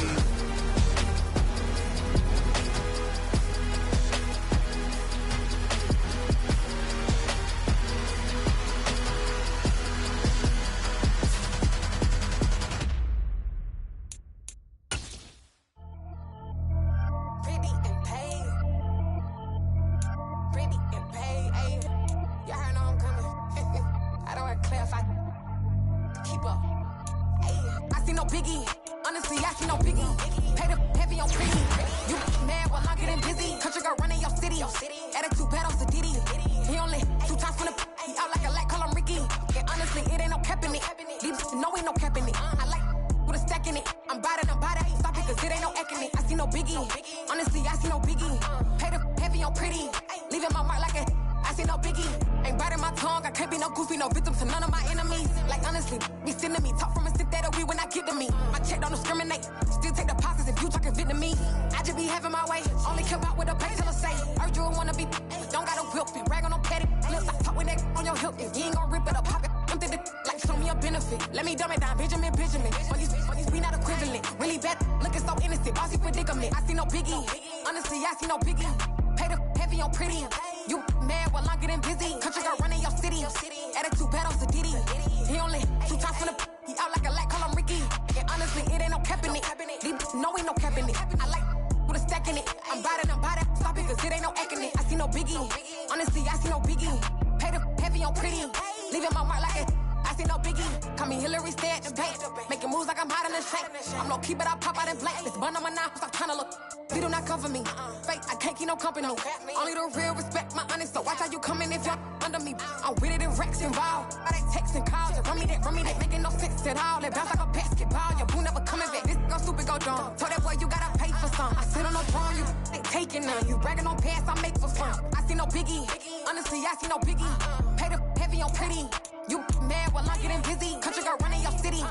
Only the real respect my honest, so watch how you coming if you're under me. I'm with it in Rex involved. I they texting calls, and run me that, making no sense at all. It bounce like a basketball, your boo never coming back. This go stupid, go dumb. Told that boy you gotta pay for some. I sit on no throne, you they taking none. You bragging on pants, I make for fun. I see no biggie, honestly, I see no biggie. Pay the heavy on pretty. You mad while I'm getting busy. Country girl running your city.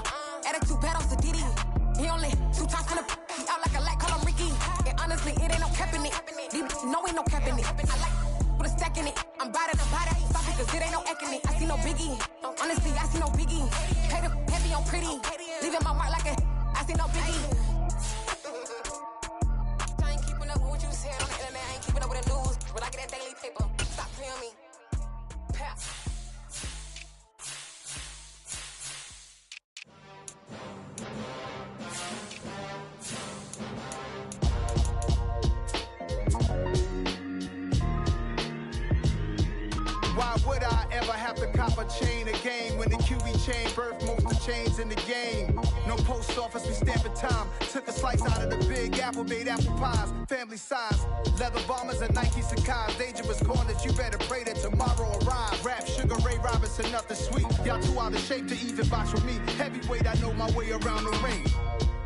Attitude bad on Sadiddy. He only 2 times from the he out like a light, call him Ricky. And honestly, it ain't no cap in it. No, ain't no cap in it. I like put a stack in it. I'm about it. Stop it, cause it ain't no acting it. I see no biggie. Honestly, I see no biggie. Pay the heavy on pretty. Leaving my mark like a I see no biggie. I ain't keeping up with what you said on the internet. I ain't keeping up with the news. But I get that daily paper. Stop playing me. Pass. Why would I ever have to cop cop a chain of game. When the QB chain birth most of chains in the game. No post office, we stamping time. Took a slice out of the big apple, made apple pies. Family size, leather bombers and Nike Sacai's. Dangerous corners, you better pray that tomorrow arrives. Rap, Sugar Ray Robinson, nothing sweet. Y'all too out of shape to even box with me. Heavyweight, I know my way around the ring.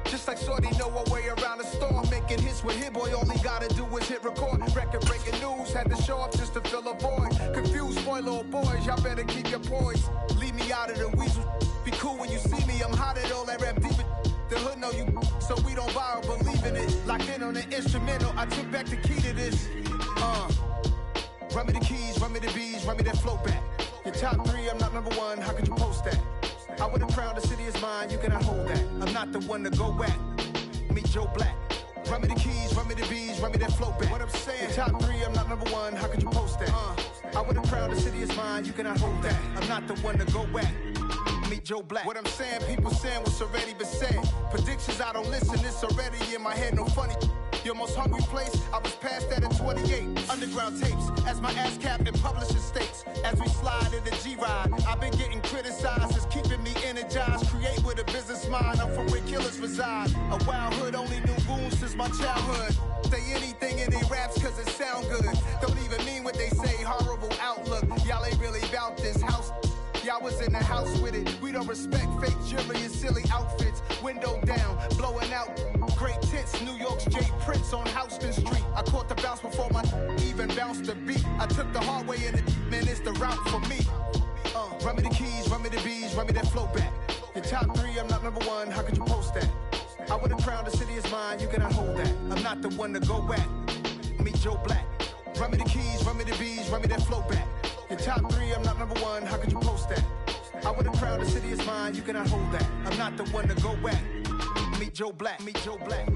Just like Shorty know her way around the storm. Making hits with Hit Boy, all he gotta do is hit record. Record-breaking news, had to show up just to fill a void. Confused, spoiled little boys, y'all better keep your poise. Leave me out of the weasel. Be cool when you see me, I'm hot at all that rap deep. The hood know you, so we don't borrow, believe in it. Locked in on the instrumental, I took back the key to this. Run me the keys, run me the bees, run me that flow back. Your top 3, I'm not number 1, how could you post that? I would've crowned the city is mine, you cannot hold that. I'm not the one to go back. Meet Joe Black. Run me the keys, run me the bees, run me that flow back. What I'm saying, your top 3, I'm not number 1, how could you post that? I would've crowned the city is mine, you cannot hold that. I'm not the one to go back. Meet Joe Black. What I'm saying, people saying what's already been said. Predictions, I don't listen, it's already in my head, no funny. Your most hungry place, I was past that at 28. Underground tapes, as my ass capped in publishing states. As we slide in the G-Ride, I've been getting criticized, it's keeping me energized. Create with a business mind, I'm from where killers reside. A wild hood, only knew goons since my childhood. Say anything in their raps cause it sound good. Don't even mean what they say, horrible outlook. Y'all ain't really about this house. Y'all was in the house with it. We don't respect fake jewelry and silly outfits. Window down, blowing out. Great tits, New York's J. Prince on Houston Street. I caught the bounce before my even bounced the beat. I took the hard way in it, man, it's the route for me. Run me the keys, run me the bees, run me that flow back. Your top 3, I'm not number 1, how could you post that? I would've crowned the city is mine, you cannot hold that. I'm not the one to go back. Meet Joe Black. Run me the keys, run me the bees, run me that flow back. Your top 3, I'm not number 1, how could you post that? I would've crowned the city is mine, you cannot hold that. I'm not the one to go back. Meet Joe Black, meet Joe Black.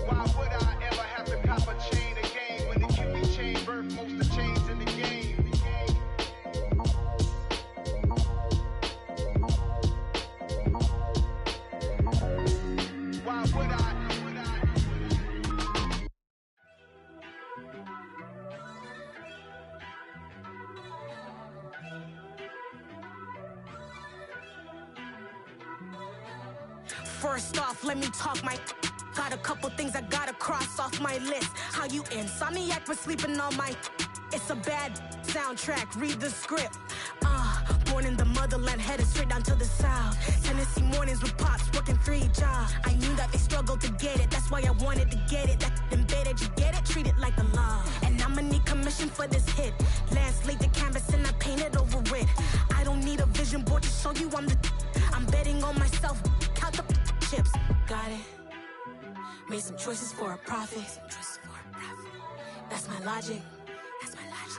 Why would I ever have to cop a chain again when the QB chain birth most of chains in the game? Why would I? First off, let me talk my. Got a couple things I gotta cross off my list. How you insomniac for sleeping on my. It's a bad soundtrack, read the script. Born in the motherland, headed straight down to the south. Tennessee mornings with pops, working 3 jobs. I knew that they struggled to get it, that's why I wanted to get it. That embedded, you get it, treat it like the law. And I'ma need commission for this hit. Last laid the canvas and I painted over it. I don't need a vision board to show you I'm the. I'm betting on myself, count the chips. Got it. Made some choices for a profit. That's my logic.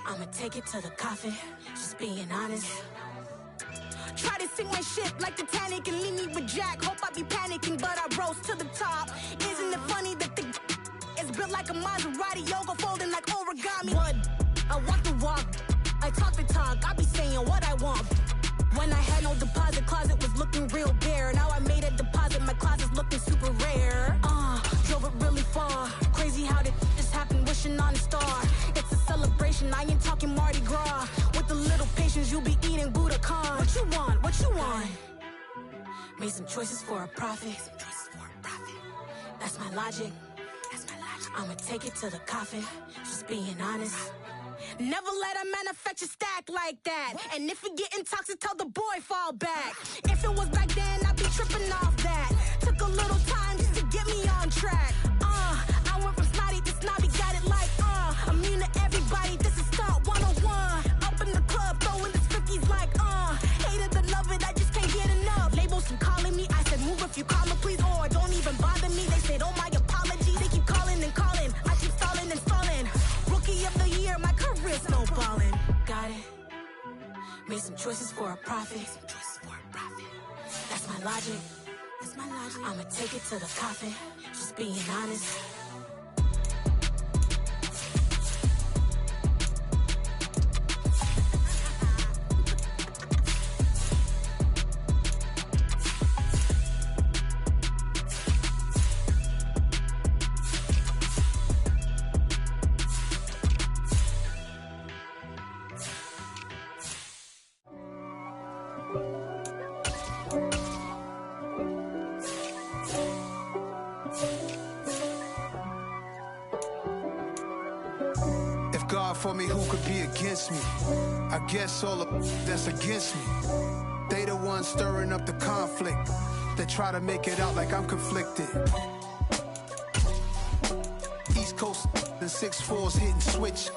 I'ma take it to the coffin. Just being honest. Try to sink my ship like Titanic and leave me with Jack. Hope I be panicking, but I rose to the top. Isn't it funny that the is built like a Maserati, yoga folding like origami? What? I walk the walk, I talk the talk. I be saying what I want. When I had no deposit, closet was looking real bare. Now I made a deposit, my closet's looking super rare. Drove it really far. Crazy how did this happen, wishing on a star. It's a celebration, I ain't talking Mardi Gras. With a little patience, you'll be eating Budokan. What you want? What you want? Made some choices for a profit. That's my logic. I'ma take it to the coffin. Just being honest. Never let a manufacture stack like that. And if it getting toxic, tell the boy fall back. If it was back then, I'd be tripping off that. Took a little time just to get me on track. I went from snotty to snobby, got it like immune to everybody, this is stunt 101. Up in the club, throwing the 50s like hate it or love it, I just can't get enough. Labels keep calling me, I said move if you call me please, or don't even bother me. They said oh my apologies, they keep calling and calling. I keep stalling and stalling. Rookie of the year, my career snowballing. Got it. Made some choices for a profit. That's my logic. I'ma take it to the coffin. Just being honest. If God for me, who could be against me? I guess all of that's against me. They the ones stirring up the conflict. They try to make it out like I'm conflicted. East Coast, the 6'4's hitting switch.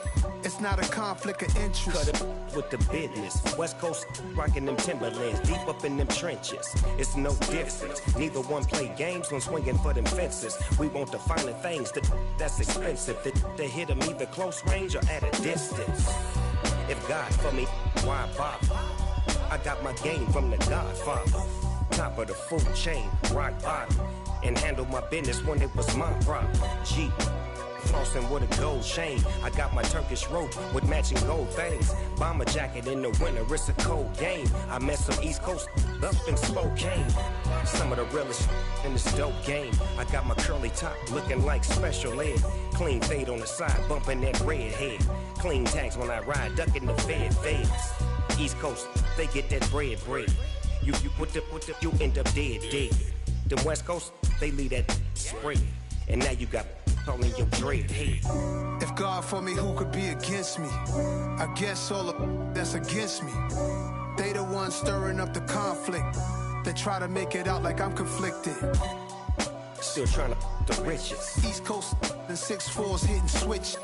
It's not a conflict of interest. Cut it with the business. West Coast rocking them Timberlands, deep up in them trenches. It's no difference. Neither one play games when swinging for them fences. We want the finer things that's expensive. They hit them either close range or at a distance. If God for me, why bother? I got my game from the Godfather. Top of the food chain, rock bottom. And handle my business when it was my problem. G. Flossing with a gold chain. I got my Turkish rope with matching gold things. Bomber jacket in the winter, it's a cold game. I met some East Coast up in Spokane. Some of the realest in this dope game. I got my curly top looking like special ed. Clean fade on the side, bumping that red head. Clean tags when I ride, ducking the feds. East Coast, they get that bread. You put the, you end up dead. Them West Coast, they leave that spread. And now you got all in your dread head. If God for me, who could be against me? I guess all of that's against me. They the ones stirring up the conflict. They try to make it out like I'm conflicted. Still trying to the riches. East Coast, the 6'4's hitting switch.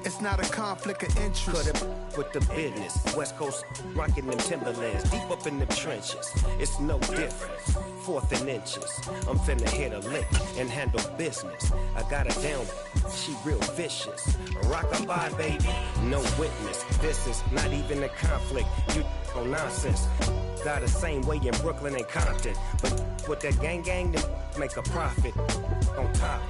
It's not a conflict of interest. Cut it with the business. West Coast rocking them Timberlands, deep up in them trenches. It's no difference. 4th and inches. I'm finna hit a lick and handle business. I got her down, she real vicious. Rock-a-bye, baby, no witness. This is not even a conflict. You on nonsense. Got the same way in Brooklyn and Compton. But with that gang, then make a profit. On top,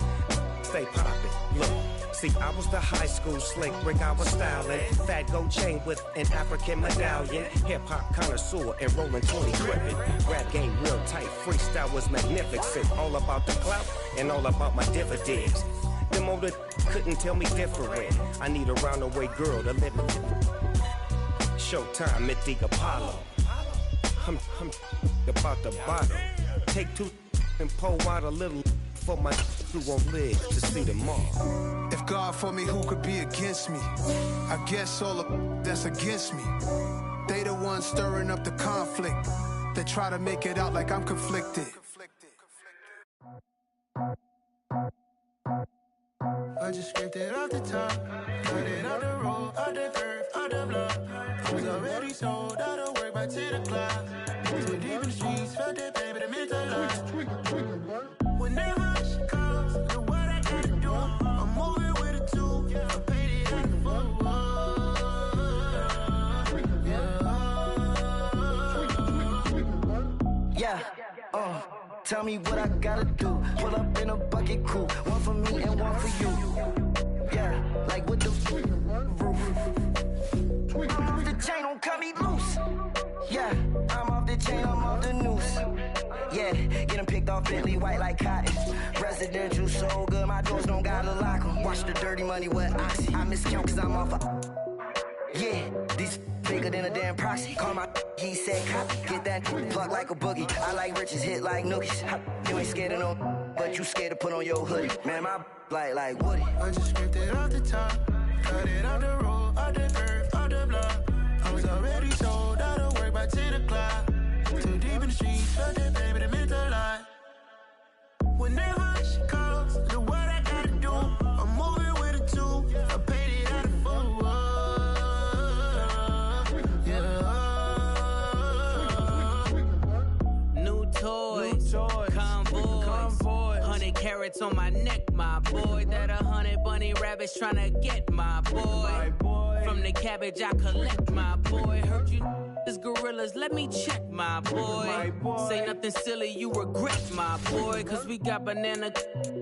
stay poppin'. Look. See, I was the high school slick brick, I was styling. Fat gold chain with an African medallion. Hip-hop connoisseur and rolling 20 gripping. Rap game real tight, freestyle was magnificent. All about the clout and all about my dividends. Them older couldn't tell me different. I need a roundaway girl to live in. Showtime at the Apollo. I'm about the bottle. Take 2 and pour out a little for my who won't live to see them all. If God for me, who could be against me? I guess all of that's against me. They the ones stirring up the conflict. They try to make it out like I'm conflicted. I just scraped it off the top, cut it out the road, out the curve, out the block. I was already sold out of work by 10 o'clock. Too deep in the streets, felt that baby, the mental lie. Whenever she calls, the what I gotta do, I'm moving with a 2. I paid it out the full. Yeah, tell me what I gotta do. Pull up in a bucket crew, one for me and one for you. Yeah, like with the roof. I'm off the chain, don't cut me loose. Yeah, I'm off the chain, I'm off the noose. Yeah, getting picked off Bentley white like cotton. Residential so good, my doors don't gotta lock 'em. Watch the dirty money with Oxy. I miscount cause I'm off a. Yeah, these bigger than a damn proxy. Call my he said copy. Get that plug like a boogie. I like riches, hit like nookies. You ain't scared of no, but you scared to put on your hoodie. Man, my like Woody. I just scraped it off the top, cut it out the road, out the curve, out the block. I was already sold out of work by 10 o'clock. Too deep in the streets, felt that baby, the mental lie. Whenever she calls, the what I gotta do, I'm moving with a 2. I paid it out of full. New toys, convoy, 100 carats on my neck, my boy. That 100 bunny rabbits tryna get my boy. From the cabbage I collect, my boy. Heard you is gorillas, let me check, my boy. Say nothing silly, you regret, my boy. Cause we got banana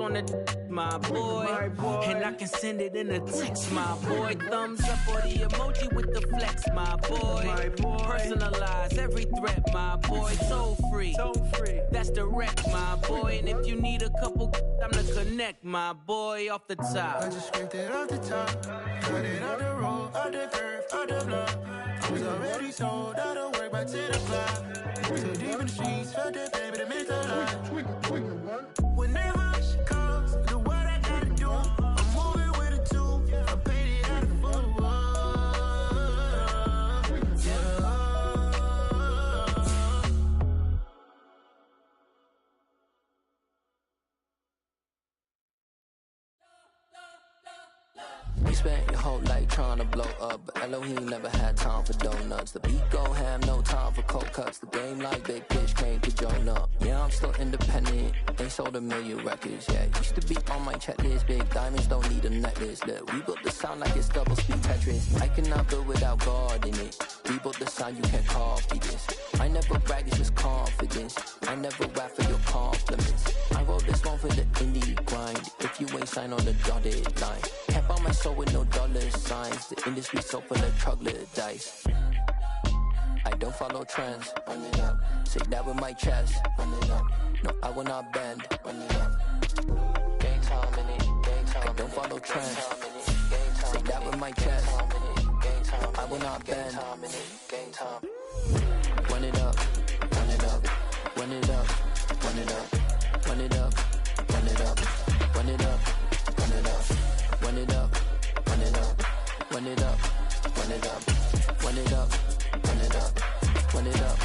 on the my boy. And I can send it in a text, my boy. Thumbs up or the emoji with the flex, my boy. Personalize every threat, my boy. Toll free, that's direct, my boy. And if you need a couple, I'm the connect, my boy. Off the top, I just scraped it off the top, cut it out the road, out the curve, out the block. I was already sold out of work by 10 o'clock. Too deep in the sheets, felt that baby, the mental lie. Whenever she calls, do what I gotta do. I'm moving with a two. I paid it out of full. You spent your whole life trying to blow up, but Elohim never had time for donuts. The beat go ham, no time for cold cuts. The game like Big Pitch came to join up. Yeah, I'm still independent, ain't sold 1 million records yet. Used to be on my checklist, big diamonds don't need a necklace. Look, we built the sound like it's double speed Tetris. I cannot build without God in it. We built the sound, you can't copy this. I never brag, it's just confidence. I never rap for your compliments. I wrote this one for the indie grind. If you ain't signed on the dotted line, can't buy my soul with no dollar signs. The industry so full of troglodytes. I don't follow trends. Run it up. Say that with my chest. Run it up. No, I will not bend. Run it up. Gang time in it. Gang time. I don't follow trends. Say that with my chest. I will not bend. Gang time. Run it up. Run it up. Run it up. Run it up. Run it up. Run it up. Run it up. Run it up. Run it up. Run it up. Run it up. Run it up. Run it up. Run it up. Run it up.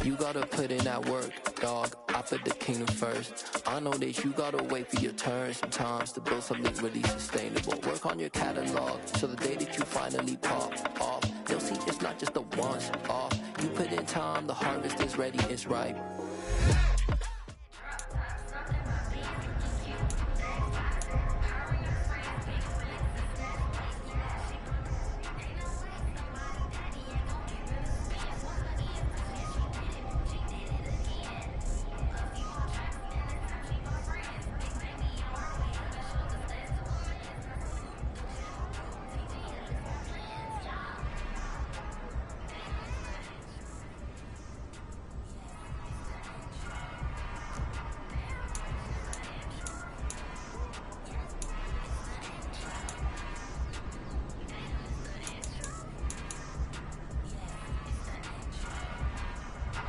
You gotta put in that work, dog. I put the kingdom first. I know that you gotta wait for your turn sometimes to build something really sustainable. Work on your catalog, so the day that you finally pop off, you'll see it's not just a once off. You put in time, the harvest is ready, it's ripe.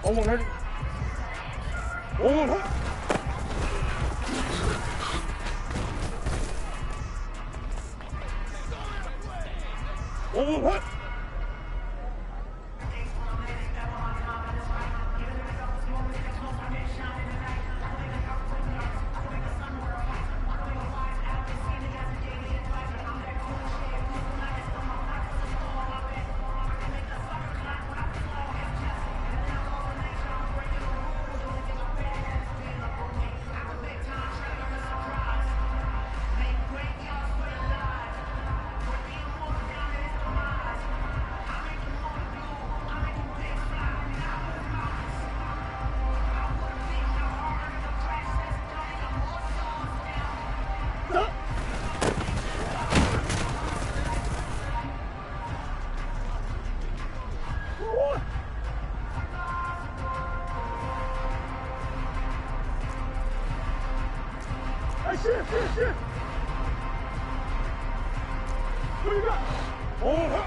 Oh, 100. Oh, 100. Oh, 100. Shit. What do you got? Oh,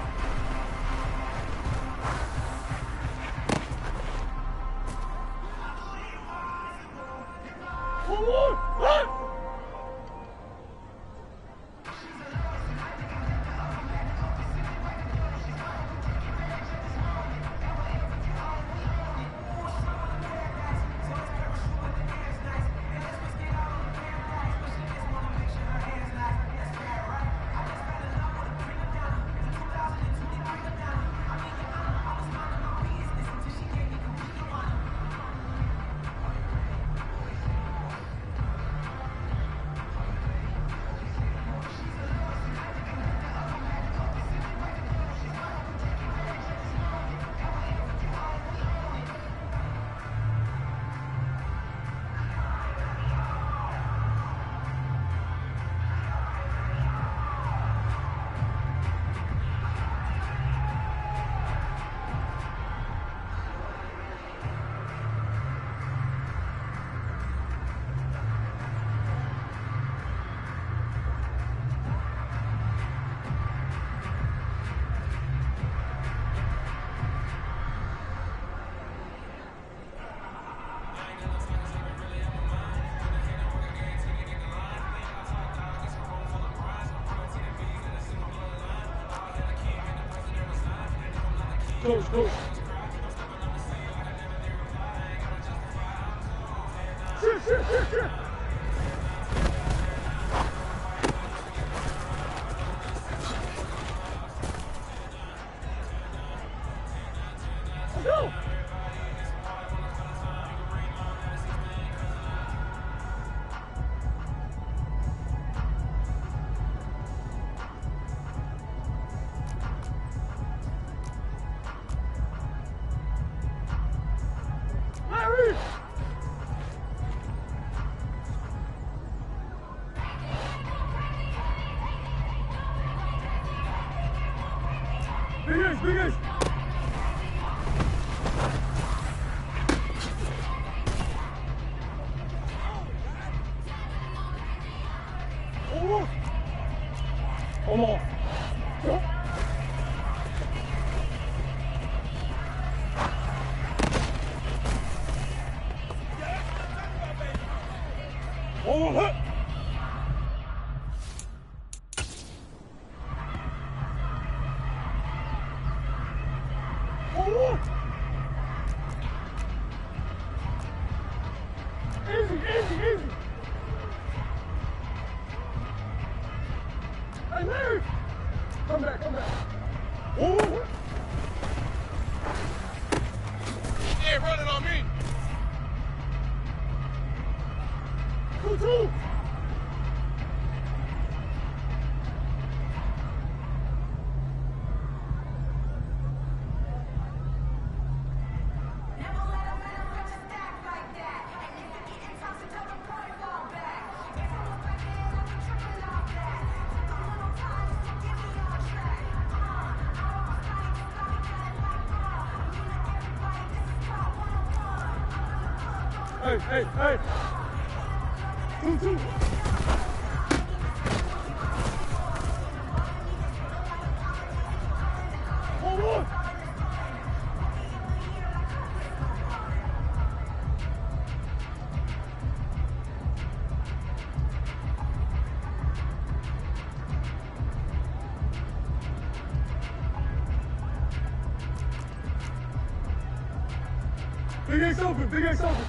Coach. Shit. Let's go. Larry! Big Ace! Oh! Come on! Oh, hit! Oh! Easy! Hey, Larry! Come back! Oh! Yeah, running on me. 2-2! Hey! 2-2! One. Big Ace open!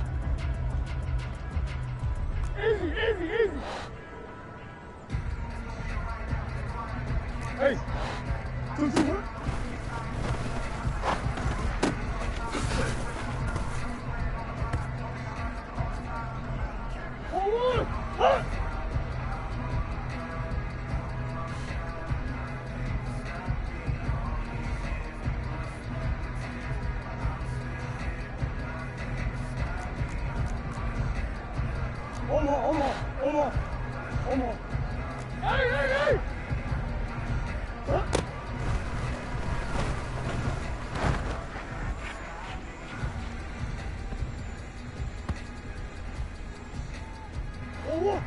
Easy! Hey! 2-2-1! Forward! Hut! Hold on. Hey! Huh? Oh!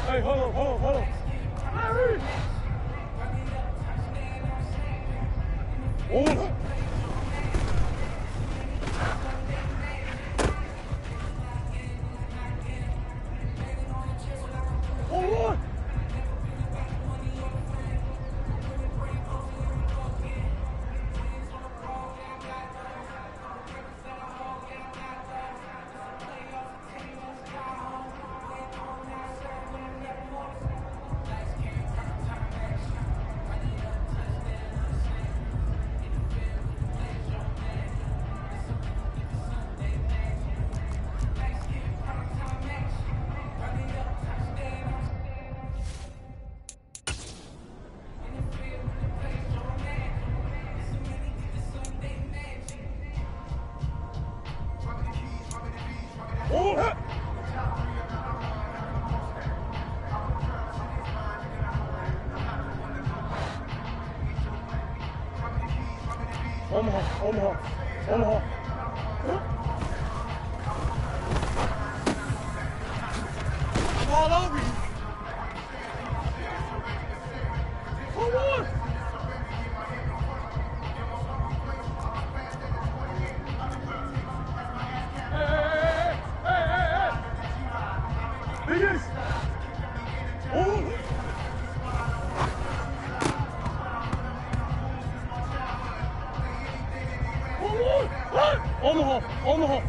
Hey, hold on. Larry! Hold on. Hold on. Omaha, Omaha, Omaha. I'm all over you. Come on. Hey. Biggest. Oh. Omaha, Omaha.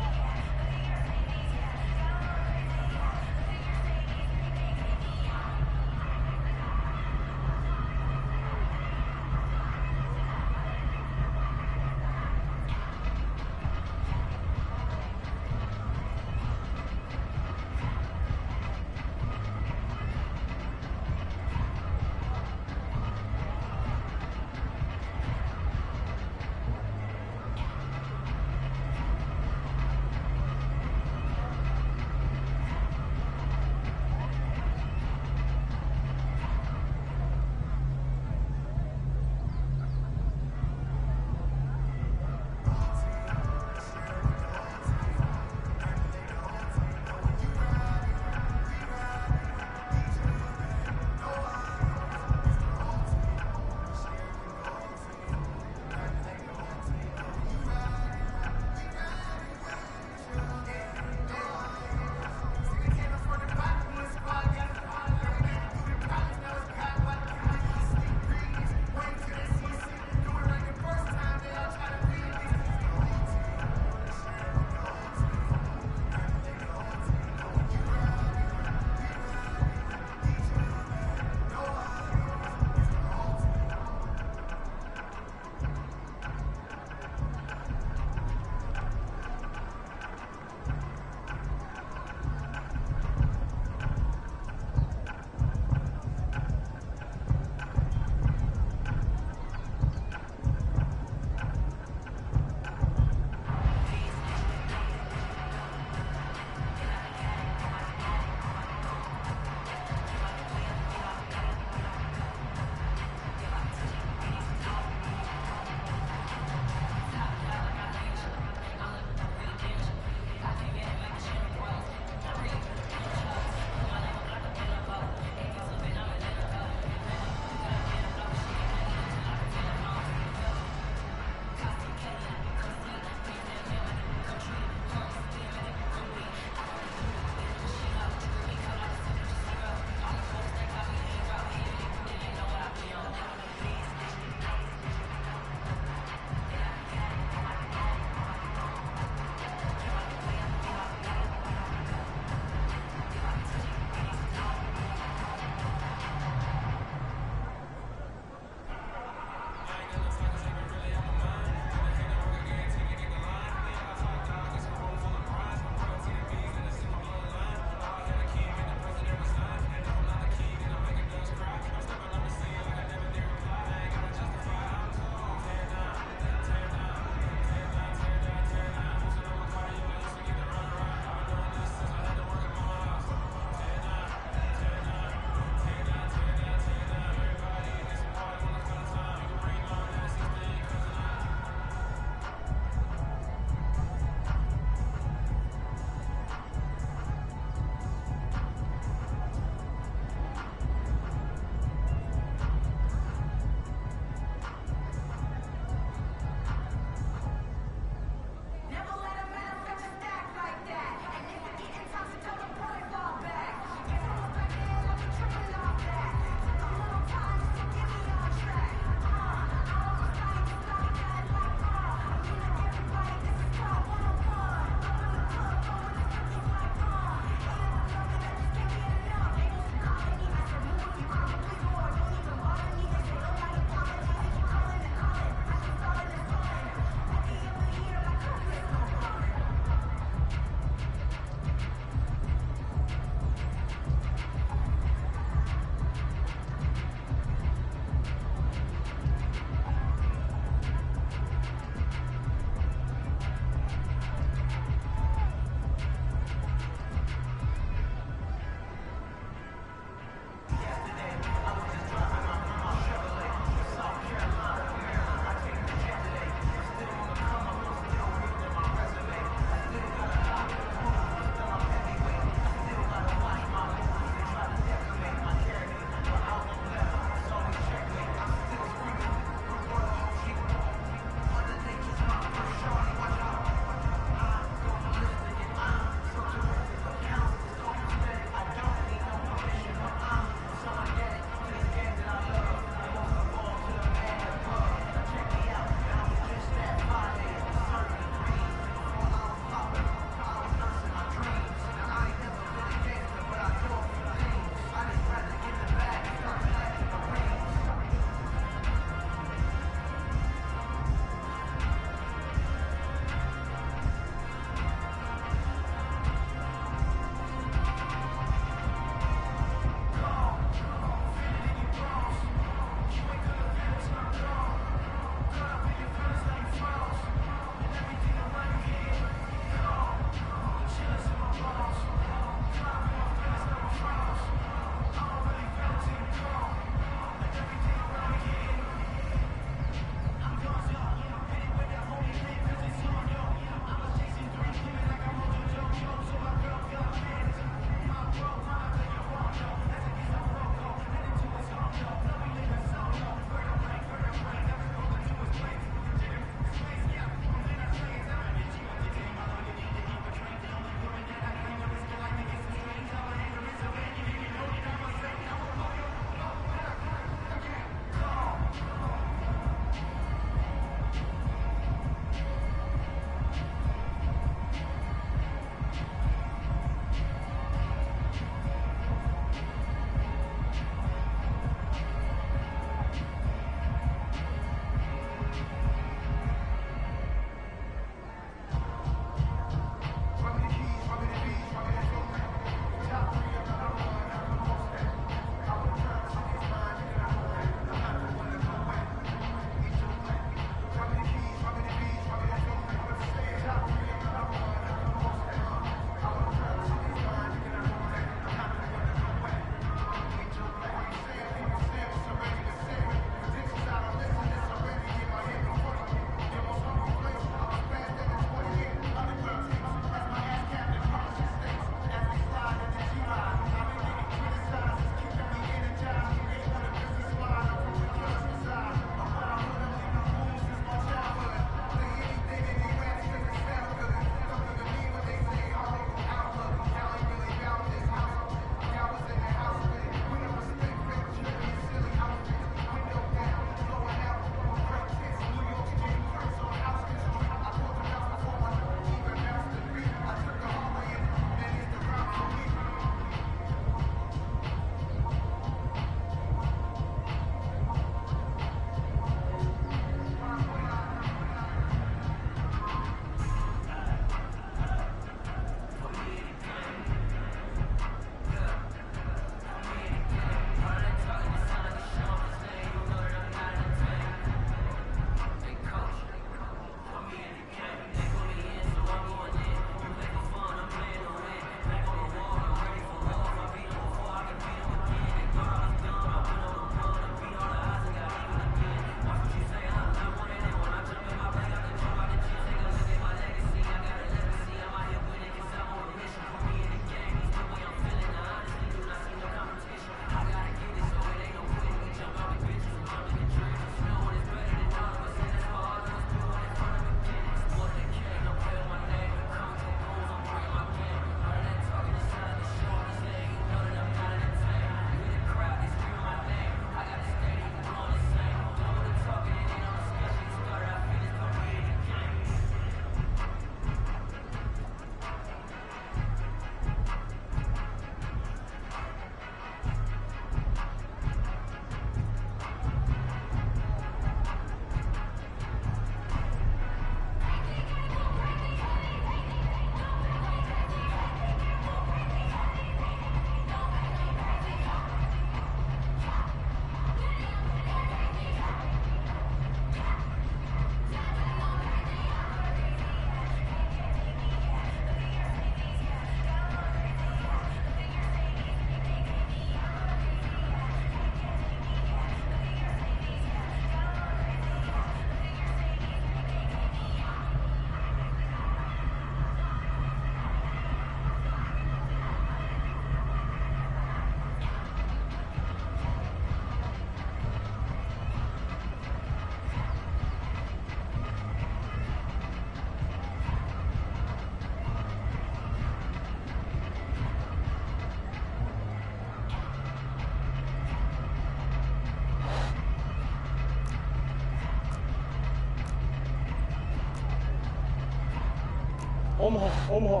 Omaha, Omaha,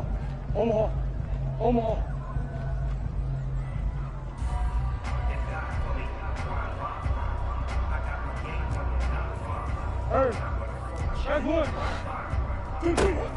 Omaha, Omaha. Hey, that's one. 2, 2.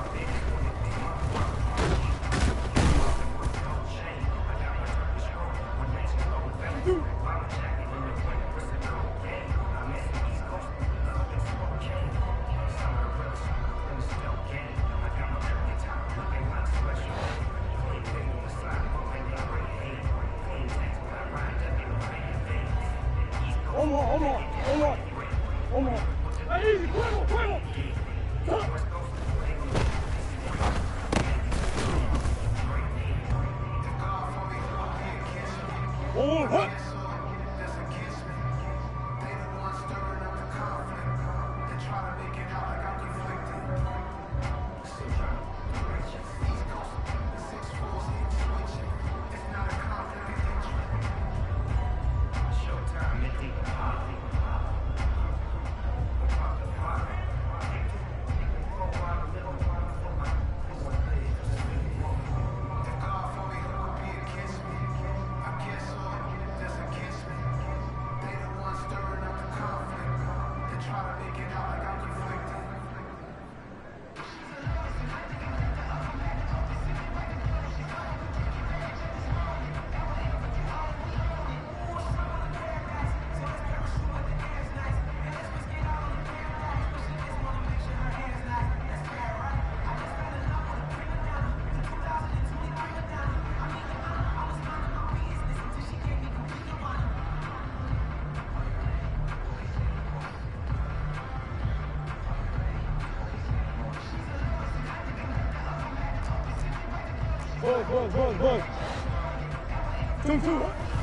Omaha, Omaha, Omaha, Omaha. Hey, easy, fuego, fuego. Oh, what? Boy. 2, 2.